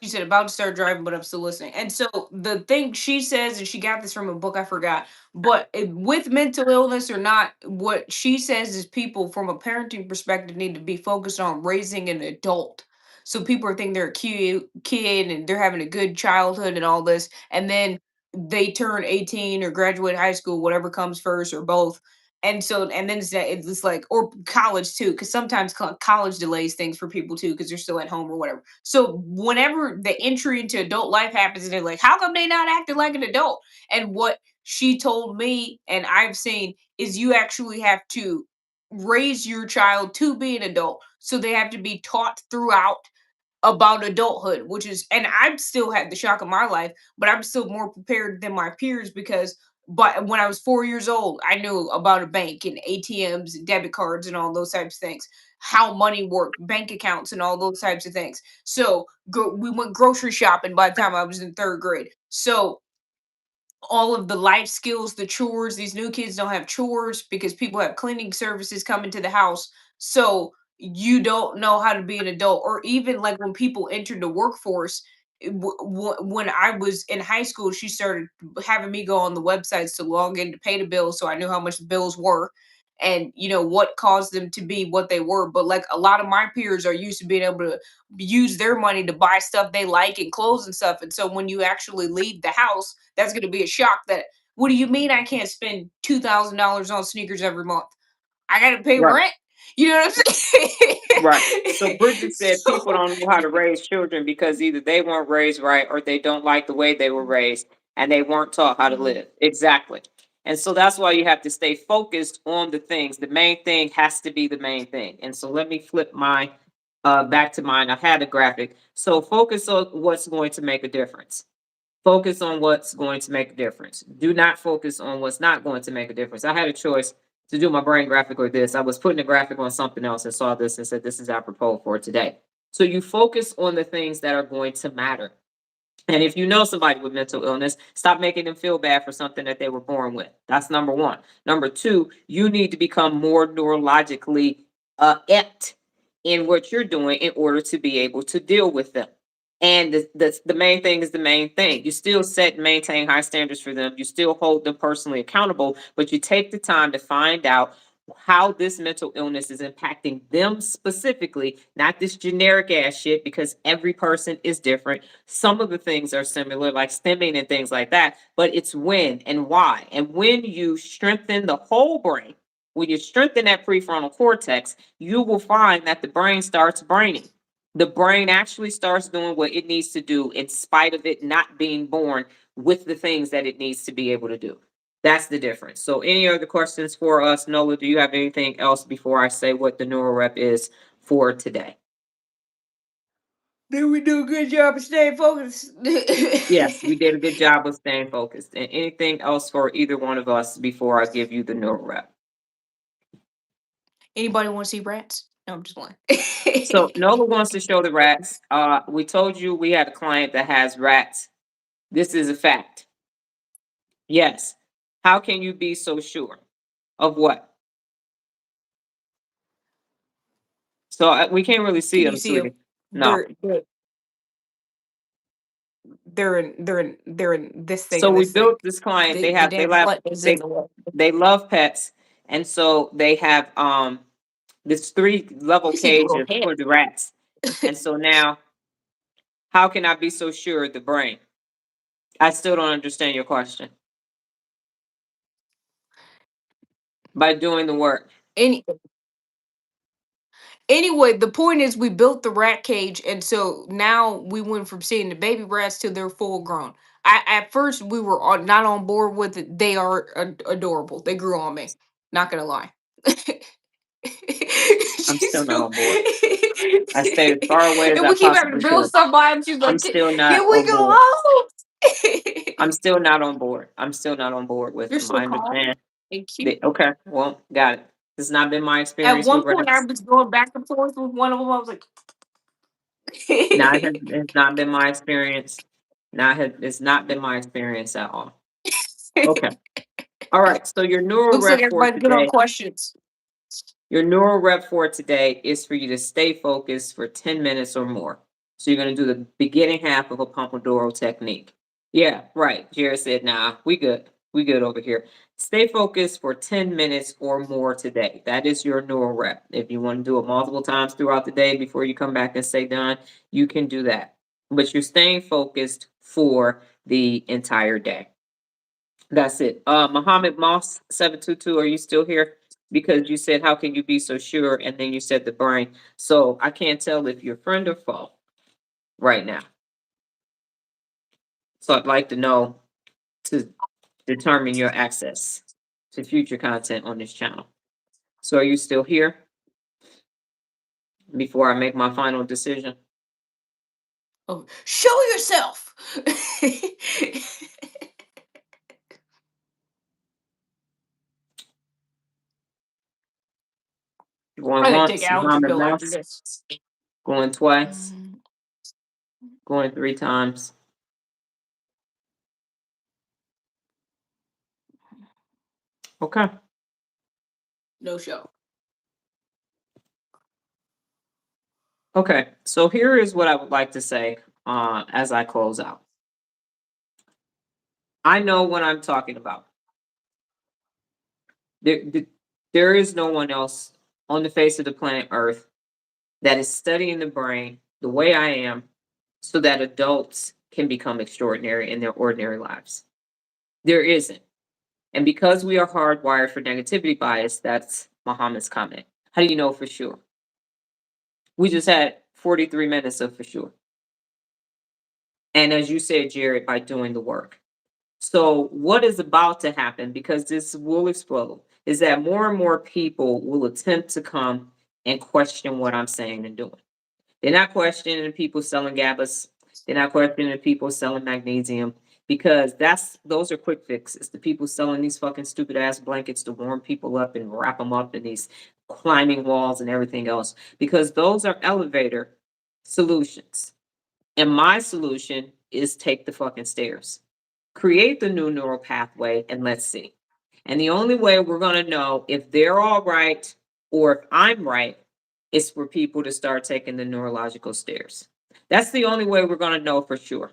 She said about to start driving, but I'm still listening. And so the thing she says, and she got this from a book I forgot, but with mental illness or not, what she says is people from a parenting perspective need to be focused on raising an adult. So people are thinking they're a cute kid and they're having a good childhood and all this, and then they turn 18 or graduate high school, whatever comes first or both, And so, and then it's just like, or college too, because sometimes college delays things for people too, because they're still at home or whatever. So whenever the entry into adult life happens, and they're like, how come they not acting like an adult? And what she told me, and I've seen, is you actually have to raise your child to be an adult. So they have to be taught throughout about adulthood, which is, and I've still had the shock of my life, but I'm still more prepared than my peers because, but when I was 4 years old, I knew about a bank and ATMs and debit cards and all those types of things, how money worked, bank accounts and all those types of things. So we went grocery shopping by the time I was in third grade. So all of the life skills, the chores. These new kids don't have chores because people have cleaning services coming to the house. So you don't know how to be an adult, or even like when people entered the workforce. When I was in high school, she started having me go on the websites to log in to pay the bills, so I knew how much the bills were, and what caused them to be what they were. But like a lot of my peers are used to being able to use their money to buy stuff they like and clothes and stuff. And so when you actually leave the house, that's going to be a shock. That, what do you mean I can't spend $2,000 on sneakers every month? I got to pay Right. rent. You know what I'm Right. So saying? Bridget said people So don't know how to raise children because either they weren't raised right or they don't like the way they were raised and they weren't taught how to mhm. live. Exactly. And so that's why you have to stay focused on the things. The main thing has to be the main thing. And so let me flip my back to mine. I had a graphic. So focus on what's going to make a difference. Focus on what's going to make a difference. Do not focus on what's not going to make a difference. I had a choice to do my brain graphic or this. I was putting a graphic on something else and saw this and said, this is apropos for today. So you focus on the things that are going to matter. And if you know somebody with mental illness, stop making them feel bad for something that they were born with. That's number one. Number two, you need to become more neurologically apt in what you're doing in order to be able to deal with them. And the main thing is the main thing. You still set and maintain high standards for them. You still hold them personally accountable, but you take the time to find out how this mental illness is impacting them specifically, not this generic ass shit, because every person is different. Some of the things are similar, like stimming and things like that, but it's when and why. And when you strengthen the whole brain, when you strengthen that prefrontal cortex, you will find that the brain starts braining. The brain actually starts doing what it needs to do in spite of it not being born with the things that it needs to be able to do. That's the difference. So, any other questions for us, Nola? Do you have anything else before I say what the Neuro Rep is for today? Did we do a good job of staying focused? Yes, we did a good job of staying focused. And anything else for either one of us before I give you the Neuro Rep? Anybody want to see rats? No, I'm just playing. So, Nola wants to show the rats. We told you we had a client that has rats. This is a fact. Yes. How can you be so sure of what? So we can't really see Can you them, see them? sweetie. No. They're in this thing So and we this thing. built this client. The damn button is in They the way. they love pets, and so they have this 3 level You see the little cage head. for the rats. And so now, how can I be so sure of the brain? I still don't understand your question. By doing the work. Any Anyway, the point is we built the rat cage, and so now we went from seeing the baby rats to they're full grown. At first we were not on board with it. They are adorable. They grew on me. Not gonna lie. I'm She's still not so on board. I stayed as far away as and I we keep having to possibly build could. stuff by him. She's I'm like, still not can we on go board. home? I'm still not on board. I'm still not on board with You're them. so I calm understand. and cute. Okay, well, got it. This has not been my At experience with one point, I rats. was going back and forth with one of them. I was like, No, it's not been my experience. It's not been my experience at all. Okay. All right. So your neural looks like rep for everybody's good on today, questions. your neural rep for today is for you to stay focused for 10 minutes or more. So you're going to do the beginning half of a Pomodoro technique. Yeah, right. Jared said, nah, we good. We good over here. Stay focused for 10 minutes or more today. That is your neural rep. If you want to do it multiple times throughout the day before you come back and say done, you can do that. But you're staying focused for the entire day. That's it. Muhammad Moss 722, are you still here? Because you said, how can you be so sure? And then you said the brain. So I can't tell if you're friend or foe right now. So I'd like to know to determine your access to future content on this channel. So are you still here before I make my final decision? Oh, show yourself. Going I'm gonna take once, an allergy Muhammad pill after Moss. this. Going twice, Mm, going three times. Okay. no show. Okay. So here is what I would like to say as I close out. I know what I'm talking about. There, th- there is no one else on the face of the planet Earth that is studying the brain the way I am so that adults can become extraordinary in their ordinary lives. There isn't. And because we are hardwired for negativity bias, that's Muhammad's comment. How do you know for sure? We just had 43 minutes of for sure. And as you said, Jared, by doing the work. So, what is about to happen, because this will explode, is that more and more people will attempt to come and question what I'm saying and doing. They're not questioning the people selling GABAs. They're not questioning the people selling magnesium, because those are quick fixes. The people selling these fucking stupid ass blankets to warm people up and wrap them up in these climbing walls and everything else, because those are elevator solutions. And my solution is take the fucking stairs. Create the new neural pathway and let's see. And the only way we're going to know if they're all right or if I'm right is for people to start taking the neurological stairs. That's the only way we're going to know for sure.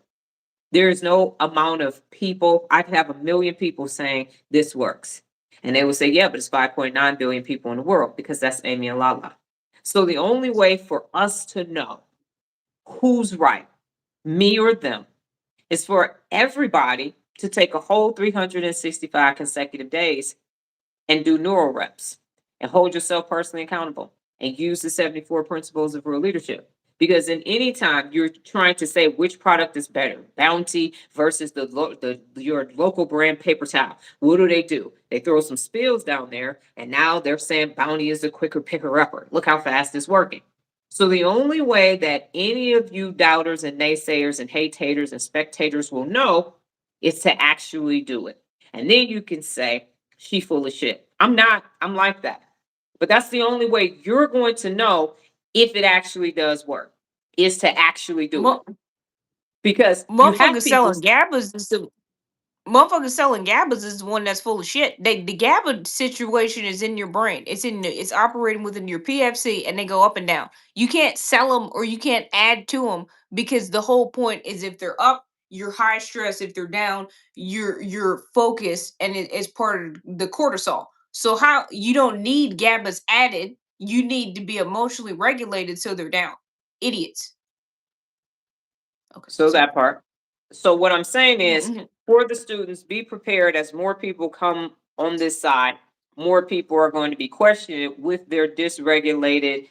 There is no amount of people. I could have 1 million people saying this works. And they would say, yeah, but it's 5.9 billion people in the world, because that's Amy and Lala. So the only way for us to know who's right, me or them, is for everybody to take a whole 365 consecutive days and do neural reps and hold yourself personally accountable and use the 74 principles of real leadership. Because in any time you're trying to say which product is better, Bounty versus your local brand paper towel, what do? They throw some spills down there, and now they're saying Bounty is a quicker picker upper. Look how fast it's working. So the only way that any of you doubters and naysayers and hate haters and spectators will know is to actually do it. And then you can say, she full of shit. I'm not, I'm like that. But that's the only way you're going to know if it actually does work, is to actually do it. Mo- Because you have Motherfuckers people. selling GABAs is the motherfuckers selling GABAs is the one that's full of shit. The GABA situation is in your brain. It's operating within your PFC, and they go up and down. You can't sell them or you can't add to them, because the whole point is, if they're up, you're high stress. If they're down, you're focused, and it's part of the cortisol. So how you don't need GABAs added. You need to be emotionally regulated so they're down. Idiots. Okay, So sorry. that part. So what I'm saying is, Mhm. for the students, be prepared. As more people come on this side, more people are going to be questioning it with their dysregulated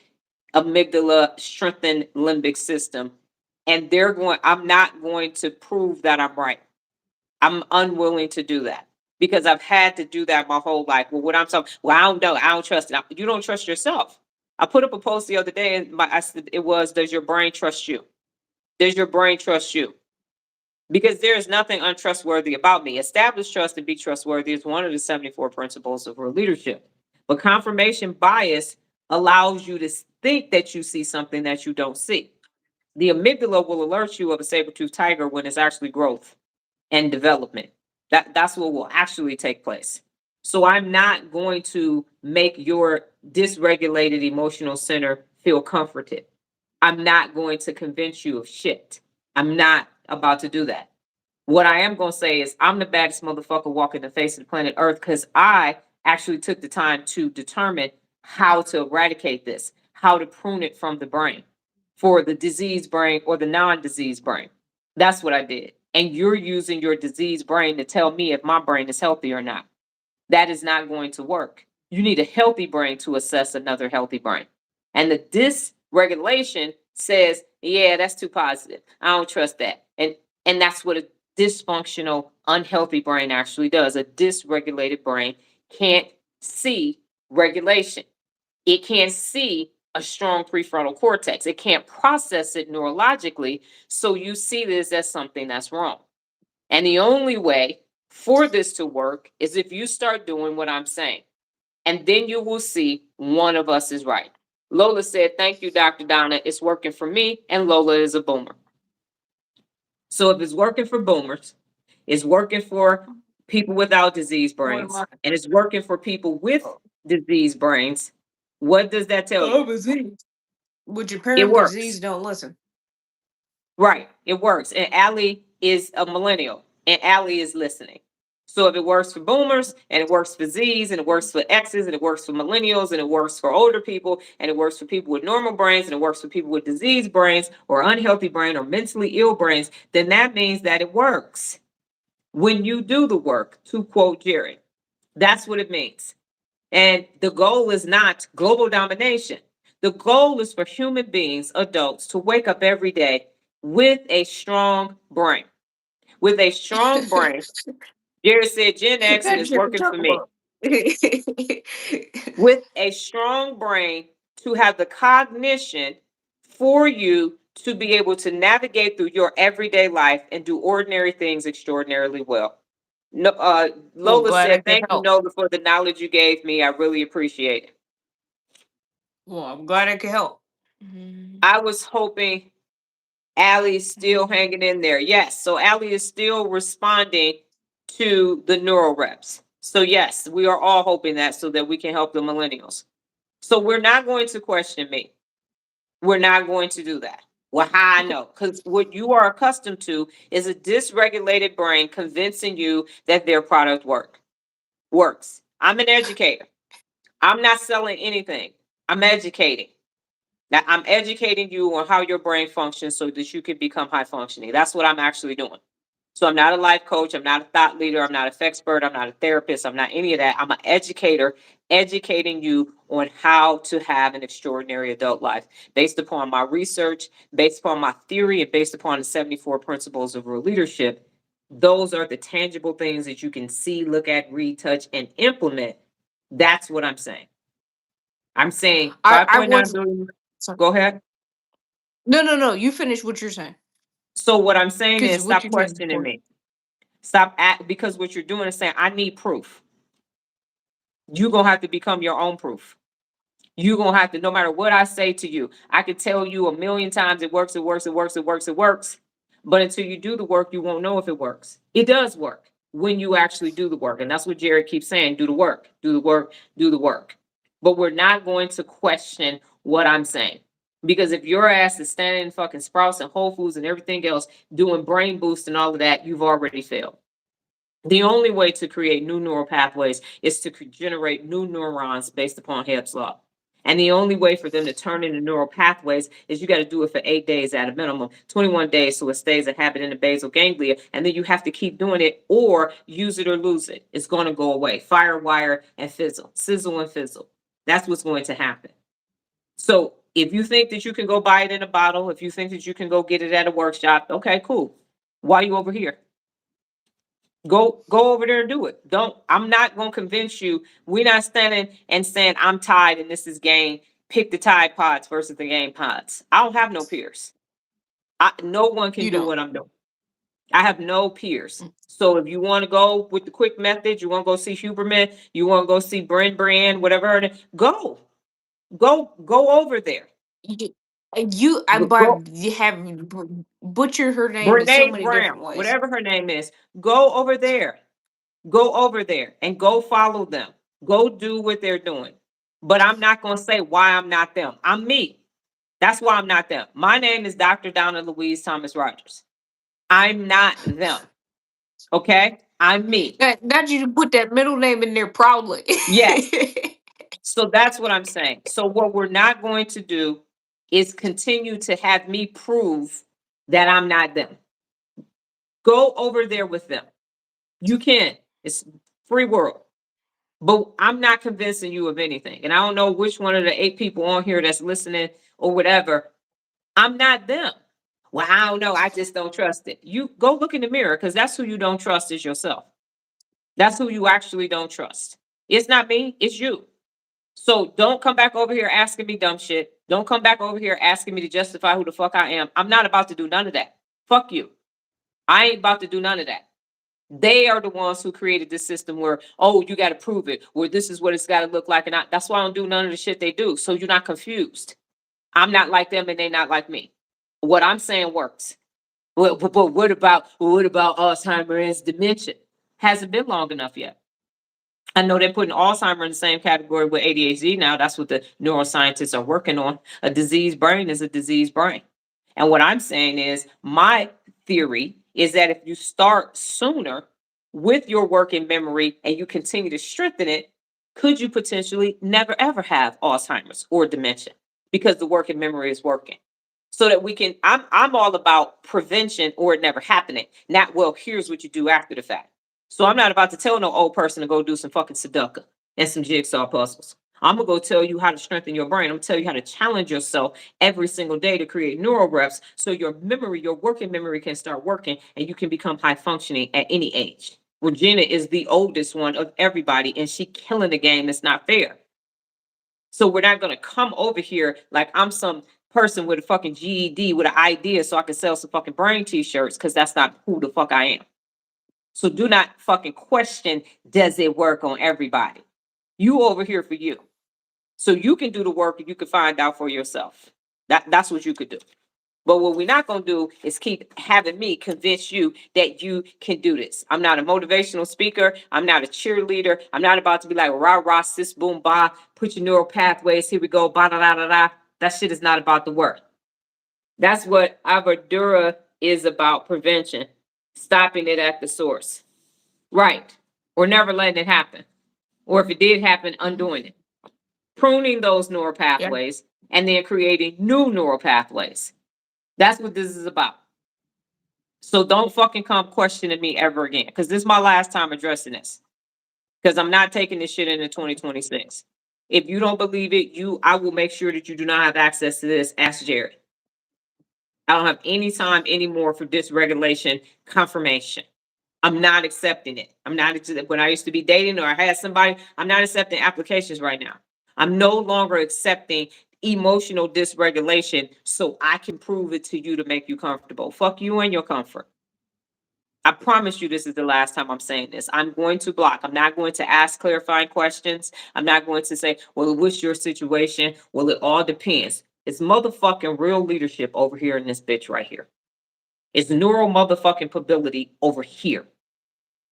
amygdala strengthened limbic system. And I'm not going to prove that I'm right. I'm unwilling to do that, because I've had to do that my whole life. Well, what I'm saying, well, I don't know. I don't trust it. You don't trust yourself. I put up a post the other day, and I said it was, does your brain trust you? Does your brain trust you? Because there is nothing untrustworthy about me. Establish trust and be trustworthy is one of the 74 principles of real leadership. But confirmation bias allows you to think that you see something that you don't see. The amygdala will alert you of a saber-toothed tiger when it's actually growth and development. That's what will actually take place. So I'm not going to make your dysregulated emotional center feel comforted. I'm not going to convince you of shit. I'm not about to do that. What I am going to say is, I'm the baddest motherfucker walking the face of the planet Earth, because I actually took the time to determine how to eradicate this, how to prune it from the brain for the diseased brain or the non-diseased brain. That's what I did. and you're using your diseased brain to tell me if my brain is healthy or not. That is not going to work. You need a healthy brain to assess another healthy brain. And the dysregulation says, yeah, that's too positive. I don't trust that. And that's what a dysfunctional, unhealthy brain actually does. A dysregulated brain can't see regulation. It can't see a strong prefrontal cortex. It can't process it neurologically. So you see this as something that's wrong. And the only way for this to work is if you start doing what I'm saying. And then you will see one of us is right. Lola said, thank you, Dr. Donna. It's working for me. And Lola is a boomer. So if it's working for boomers, it's working for people without disease What am brains, I? and it's working for people with disease brains, what does that tell you? Disease. With your It parent works. disease, don't listen. Right. It works. And Allie is a millennial and Allie is listening. So if it works for boomers and it works for Z's and it works for X's and it works for millennials and it works for older people and it works for people with normal brains and it works for people with disease brains or unhealthy brain or mentally ill brains, then that means that it works when you do the work, to quote Jerry. That's what it means. And the goal is not global domination. The goal is for human beings, adults, to wake up every day with a strong brain. With a strong brain. Jerry said Gen X and That's it's what you're working for talking me. about. With a strong brain to have the cognition for you to be able to navigate through your everyday life and do ordinary things extraordinarily well. No, Well, Lola glad I said, could thank you, help. Nola, for the knowledge you gave me. I really appreciate it. Well, I'm glad I could help. Mhm. I was hoping Allie's still Mhm. hanging in there. Yes. So Allie is still responding to the Neuro Reps. So yes, we are all hoping that so that we can help the millennials. So we're not going to question me. We're not going to do that. Well, how I know? Because what you are accustomed to is a dysregulated brain convincing you that their product works. I'm an educator. I'm not selling anything. I'm educating. Now, I'm educating you on how your brain functions so that you can become high functioning. That's what I'm actually doing. So I'm not a life coach. I'm not a thought leader. I'm not a expert. I'm not a therapist. I'm not any of that. I'm an educator educating you on how to have an extraordinary adult life based upon my research, based upon my theory, and based upon the 74 principles of real leadership. Those are the tangible things that you can see, look at, read, touch, and implement. That's what I'm saying. I'm saying I 5.9 was billion. sorry. Go ahead. No. You finish what you're saying So what I'm saying because is what stop you're saying is questioning important. me. Stop at because what you're doing is saying, I need proof. You're gonna have to become your own proof. You're gonna have to, no matter what I say to you, I could tell you a million times it works, it works, it works, it works, it works. But until you do the work, you won't know if it works. It does work when you actually do the work. And that's what Jared keeps saying, do the work, do the work, do the work. But we're not going to question what I'm saying. Because if your ass is standing in fucking Sprouts and Whole Foods and everything else, doing brain boost and all of that, you've already failed. The only way to create new neural pathways is to generate new neurons based upon Hebb's law. And the only way for them to turn into neural pathways is you got to do it for 8 days at a minimum, 21 days so it stays a habit in the basal ganglia. And then you have to keep doing it or use it or lose it. It's going to go away. Firewire and fizzle, sizzle and fizzle. That's what's going to happen. So if you think that you can go buy it in a bottle, if you think that you can go get it at a workshop, okay, cool. Why are you over here? Go over there and do it. Don't I'm not gonna convince you. We're not standing and saying I'm Tide and this is game. Pick the Tide Pods versus the Game Pods. I don't have no peers. No one can You do don't. what I'm doing. I have no peers. Mm. So if you want to go with the quick method, you want to go see Huberman, you want to go see Brand, whatever, go, go over there. You, I Go, but you have butchered her name in so Brene many Brown, different ways. whatever her name is. Go over there. Go over there and go follow them. Go do what they're doing. But I'm not going to say why I'm not them. I'm me. That's why I'm not them. My name is Dr. Donna Louise Thomas-Rodgers. I'm not them. Okay? I'm me. Not you to put that middle name in there proudly. Yes. So that's what I'm saying. So what we're not going to do is continue to have me prove that I'm not them. Go over there with them. You can. It's free world. But I'm not convincing you of anything. And I don't know which one of the 8 people on here that's listening or whatever. I'm not them. Well, I don't know. I just don't trust it. You go look in the mirror because that's who you don't trust is yourself. That's who you actually don't trust. It's not me, it's you. So don't come back over here asking me dumb shit. Don't come back over here asking me to justify who the fuck I am. I'm not about to do none of that. Fuck you. I ain't about to do none of that. They are the ones who created this system where, oh, you got to prove it, where this is what it's got to look like. And that's why I don't do none of the shit they do. So you're not confused. I'm not like them and they're not like me. What I'm saying works. But what about Alzheimer's dementia? Hasn't been long enough yet. I know they're putting Alzheimer in the same category with ADHD now. That's what the neuroscientists are working on. A diseased brain is a diseased brain. And what I'm saying is, my theory is that if you start sooner with your working memory and you continue to strengthen it, could you potentially never ever have Alzheimer's or dementia because the working memory is working? So that we can, I'm all about prevention or it never happening. Not, well, here's what you do after the fact. So I'm not about to tell no old person to go do some fucking Sudoku and some jigsaw puzzles. I'm gonna go tell you how to strengthen your brain. I'm gonna tell you how to challenge yourself every single day to create neural reps so your memory, your working memory can start working and you can become high functioning at any age. Regina is the oldest one of everybody and she killing the game. It's not fair. So we're not gonna come over here like I'm some person with a fucking GED with an idea so I can sell some fucking brain t-shirts because that's not who the fuck I am. So do not fucking question, does it work on everybody? You over here for you. So you can do the work and you can find out for yourself. That's what you could do. But what we're not going to do is keep having me convince you that you can do this. I'm not a motivational speaker. I'm not a cheerleader. I'm not about to be like, rah, rah, sis, boom, bah, put your neural pathways. Here we go, ba, da, da, da, da. That shit is not about the work. That's what Avadura is about, prevention, stopping it at the source. Right. Or never letting it happen. Or if it did happen, undoing it. Pruning those neural pathways and then creating new neural pathways. That's what this is about. So don't fucking come questioning me ever again. Because this is my last time addressing this. Because I'm not taking this shit into 2026. If you don't believe it, I will make sure that you do not have access to this. Ask Jared. I don't have any time anymore for dysregulation confirmation. I'm not accepting it. I'm not, when I used to be dating or I had somebody, I'm not accepting applications right now. I'm no longer accepting emotional dysregulation so I can prove it to you to make you comfortable. Fuck you and your comfort. I promise you this is the last time I'm saying this. I'm going to block. I'm not going to ask clarifying questions. I'm not going to say, well, what's your situation? Well, it all depends. It's motherfucking real leadership over here in this bitch right here. It's neural motherfucking ability over here.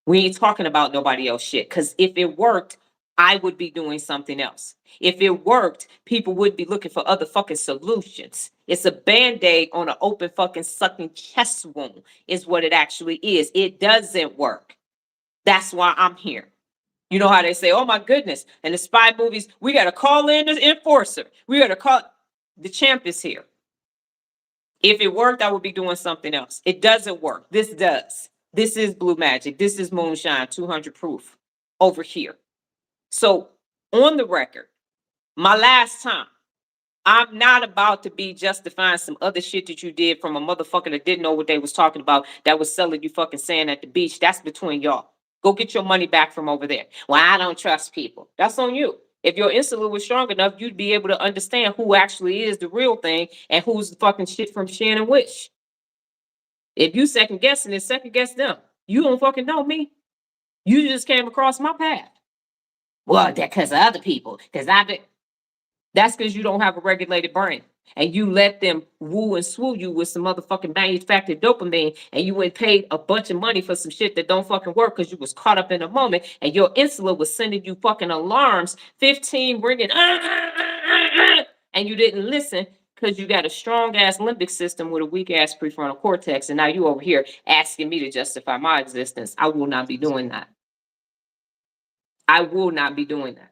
We ain't talking about nobody else shit. Because if it worked, I would be doing something else. If it worked, people would be looking for other fucking solutions. It's a band-aid on an open fucking sucking chest wound, is what it actually is. It doesn't work. That's why I'm here. You know how they say, oh my goodness, in the spy movies, we got to call in the enforcer. We got to call. The champ is here. If it worked, I would be doing something else. It doesn't work. This does. This is blue magic. This is moonshine, 200 proof over here. So on the record, my last time, I'm not about to be justifying some other shit that you did from a motherfucker that didn't know what they was talking about that was selling you fucking sand at the beach. That's between y'all. Go get your money back from over there. Well, I don't trust people. That's on you. If your intellect was strong enough, you'd be able to understand who actually is the real thing and who's the fucking shit from Shannon Wish. If you second guessing it, second guess them. You don't fucking know me. You just came across my path. Well, that's because of other people. That's because you don't have a regulated brain. And you let them woo and swoo you with some motherfucking manufactured dopamine, and you went paid a bunch of money for some shit that don't fucking work because you was caught up in a moment, and your insulin was sending you fucking alarms, 15 ringing, and you didn't listen because you got a strong ass limbic system with a weak ass prefrontal cortex, and now you over here asking me to justify my existence. I will not be doing that. I will not be doing that.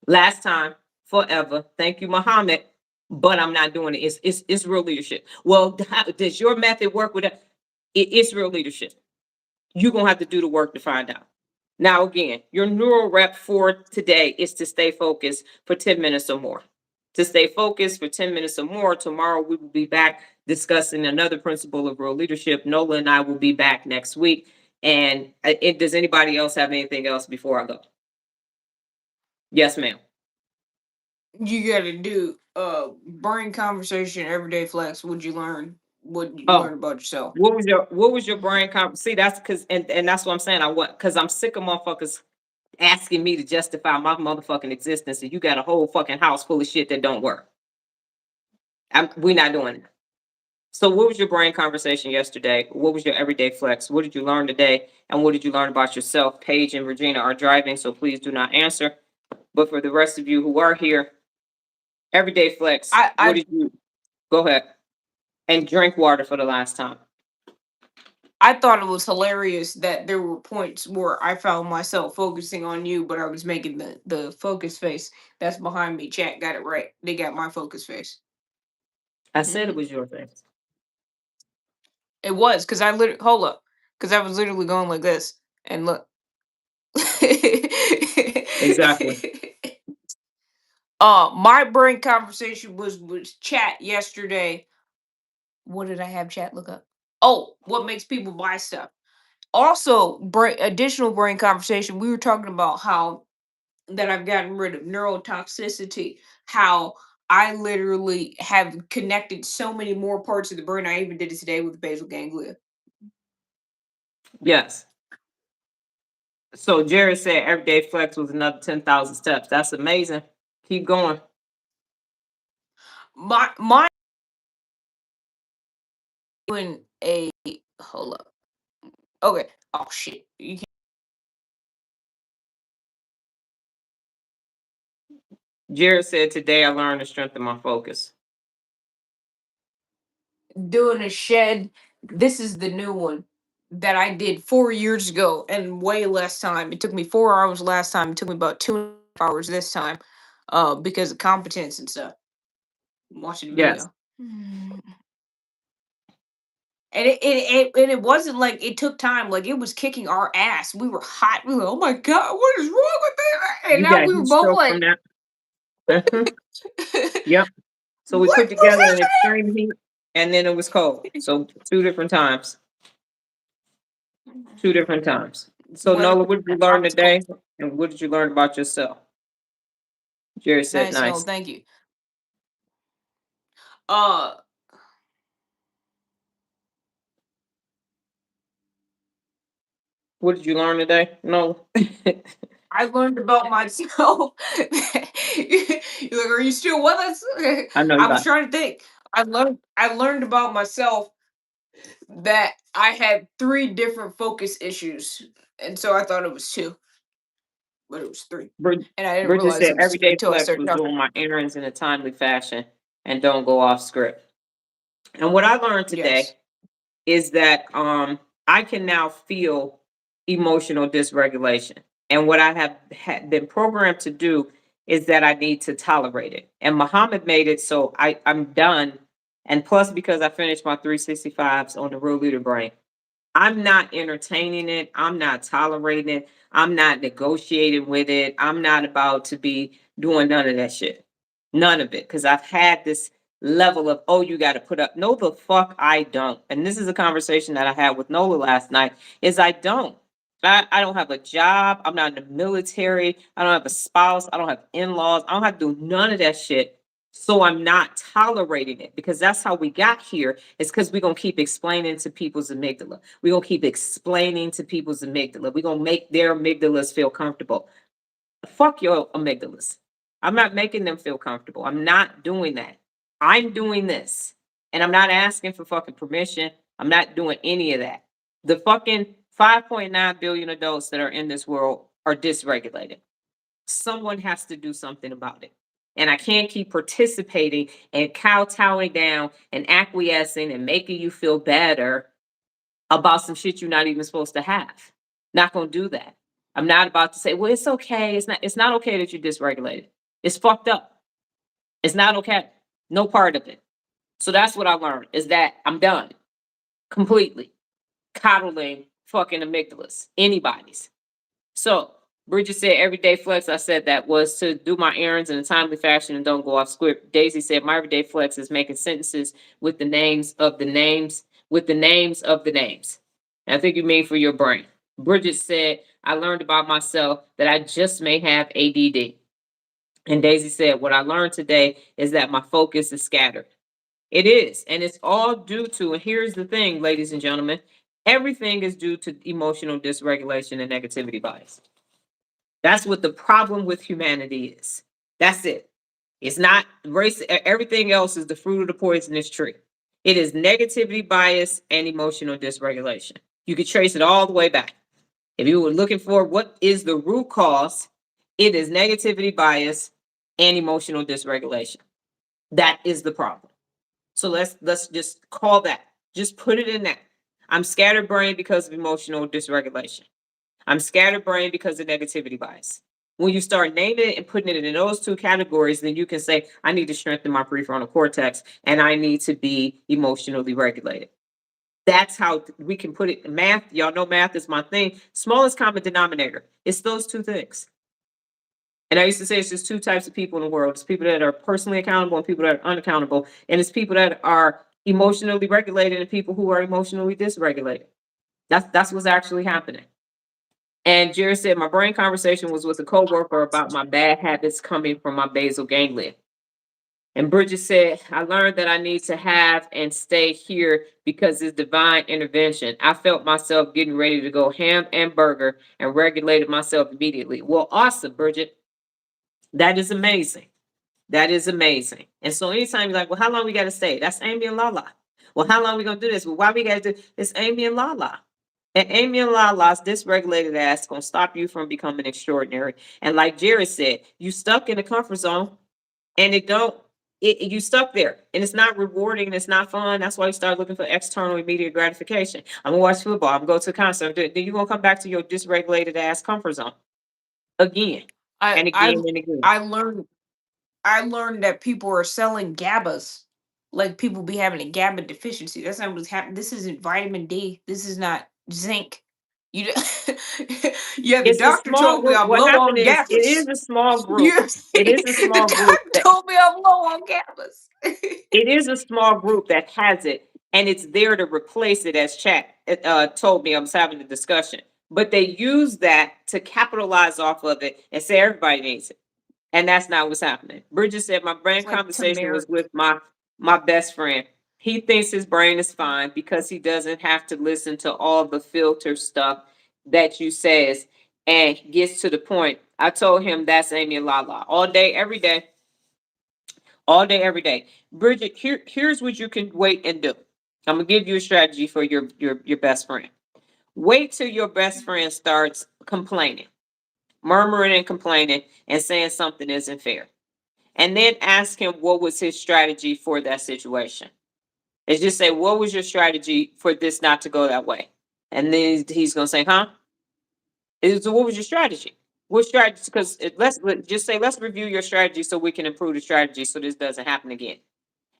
Last time, forever. Thank you, Muhammad. But I'm not doing it. It's real leadership. Well, does your method work with that? It's real leadership. You're going to have to do the work to find out. Now, again, your Neuro Rep for today is to stay focused for 10 minutes or more. To stay focused for 10 minutes or more, tomorrow we will be back discussing another principle of real leadership. Nola and I will be back next week. And does anybody else have anything else before I go? Yes, ma'am. You gotta do brain conversation, everyday flex. What'd you learn? What you Oh, learn about yourself? what was your brain comp? See, that's because and that's what I'm saying. Because I'm sick of motherfuckers asking me to justify my motherfucking existence, and you got a whole fucking house full of shit that don't work. We're not doing it. So, what was your brain conversation yesterday? What was your everyday flex? What did you learn today? And what did you learn about yourself? Paige and Regina are driving, so please do not answer. But for the rest of you who are here, everyday flex. I What I did you go ahead and drink water for the last time? I thought it was hilarious that there were points where I found myself focusing on you, but I was making the focus face. That's behind me. Chat got it right. They got my focus face. I said it was your thing. It was because I literally hold up because I was literally going like this and look. Exactly. My brain conversation was chat yesterday. What did I have chat look up? Oh, what makes people buy stuff? Also, additional brain conversation. We were talking about how that I've gotten rid of neurotoxicity. How I literally have connected so many more parts of the brain. I even did it today with the basal ganglia. Yes. So Jared said everyday flex was another 10,000 steps. That's amazing. Keep going. My doing a hold up. Okay. Oh shit. You Jared said today I learned to strengthen my focus. doing a shed. This is the new one that I did 4 years ago and way less time. It took me 4 hours last time. It took me about 2.5 hours this time, because of competence and stuff. I'm watching the Yes. video. And it wasn't like it took time. Like it was kicking our ass. We were hot. We were like, oh my god, what is wrong with this? And You now got we were heat both stroke from like, that. Yep. So we what put was together an extreme heat and then it was cold. So two different times. happening? Two different times. So Weather Nola, what did you I learn was cold. today? And what did you learn about yourself? Jared said Nice, no, nice. thank you. Uh What did you learn today? Nola? I learned about myself. You're like, are you still with us? I know you I was got trying to think. I learned about myself that I had 3 different focus issues. And so I thought it was 2, but it was 3. And I didn't Bridget realize said it was 3 everyday until I flex started was talking. doing my errands in a timely fashion and don't go off script. And what I learned today Yes. is that I can now feel emotional dysregulation. And what I have been programmed to do is that I need to tolerate it. And Muhammad made it so I'm done. And plus, because I finished my 365s on the Real Leader Brain, I'm not entertaining it. I'm not tolerating it. I'm not negotiating with it. I'm not about to be doing none of that shit. None of it. Because I've had this level of, oh, you got to put up. No, the fuck I don't. And this is a conversation that I had with Nola last night, is I don't. I don't have a job. I'm not in the military. I don't have a spouse. I don't have in-laws. I don't have to do none of that shit. So I'm not tolerating it because that's how we got here. It's because we're gonna keep explaining to people's amygdala. We're gonna keep explaining to people's amygdala. We're gonna make their amygdalas feel comfortable. Fuck your amygdalas. I'm not making them feel comfortable. I'm not doing that. I'm doing this. And I'm not asking for fucking permission. I'm not doing any of that. The fucking 5.9 billion adults that are in this world are dysregulated. Someone has to do something about it. And I can't keep participating and kowtowing down and acquiescing and making you feel better about some shit you're not even supposed to have. Not gonna do that. I'm not about to say, well, it's okay. It's not okay that you're dysregulated. It's fucked up. It's not okay. No part of it. So that's what I learned is that I'm done completely. coddling fucking amygdalas, anybody's. So Bridget said everyday flex. I said that was to do my errands in a timely fashion and don't go off script. Daisy said my everyday flex is making sentences with the names of the names, with the names of the names. And I think you mean for your brain. Bridget said I learned about myself that I just may have ADD. And Daisy said what I learned today is that my focus is scattered. It is. And it's all due to, and here's the thing, ladies and gentlemen, everything is due to emotional dysregulation and negativity bias. That's what the problem with humanity is. That's it. It's not race. Everything else is the fruit of the poisonous tree. It is negativity bias and emotional dysregulation. You could trace it all the way back. If you were looking for what is the root cause, it is negativity bias and emotional dysregulation. That is the problem. So let's just call that. Just put it in that. I'm scatterbrained because of emotional dysregulation. I'm scatterbrained because of negativity bias. When you start naming it and putting it in those two categories, then you can say, I need to strengthen my prefrontal cortex and I need to be emotionally regulated. That's how we can put it. Math, y'all know math is my thing. Smallest common denominator. It's those two things. And I used to say it's just two types of people in the world. It's people that are personally accountable and people that are unaccountable. And it's people that are emotionally regulated and people who are emotionally dysregulated. That's what's actually happening. And Jerry said, my brain conversation was with a coworker about my bad habits coming from my basal ganglia. And Bridget said, I learned that I need to have and stay here because it's divine intervention. I felt myself getting ready to go ham and burger and regulated myself immediately. Well, awesome, Bridget. That is amazing. That is amazing. And so anytime you're like, well, how long we got to stay? That's Amy and Lala. Well, how long we going to do this? Well, why we got to do it's Amy and Lala. And Amy and Lala's dysregulated ass going to stop you from becoming extraordinary. And like Jerry said, you stuck in the comfort zone and you stuck there and it's not rewarding and it's not fun. That's why you start looking for external immediate gratification. I'm gonna watch football. I'm gonna go to a concert. Then you're gonna come back to your dysregulated ass comfort zone again I and I again and again. I learned I learned that people are selling GABAs. Like people be having a GABA deficiency. That's not what's happening. This isn't vitamin D. This is not zinc. You yeah, the It's a doctor small told me group. I'm What low happened on is it is GABAs. a small group. You It is a the small group doctor that told me I'm low on GABAs. it is a small group that has it, and it's there to replace it, as chat told me. I was having a discussion, but they use that to capitalize off of it and say everybody needs it, and that's not what's happening. Bridget said my brain It's like conversation was turmeric. with my best friend. He thinks his brain is fine because he doesn't have to listen to all the filter stuff that you says and gets to the point. I told him that's Amy and Lala all day, every day, all day, every day. Bridget, here's what you can wait and do. I'm gonna give you a strategy for your best friend. Wait till your best friend starts complaining, murmuring and complaining, and saying something isn't fair. And then ask him what was his strategy for that situation. And just say, what was your strategy for this not to go that way? And then he's gonna say, huh? So what was your strategy? What strategy? Because just say, let's review your strategy so we can improve the strategy so this doesn't happen again.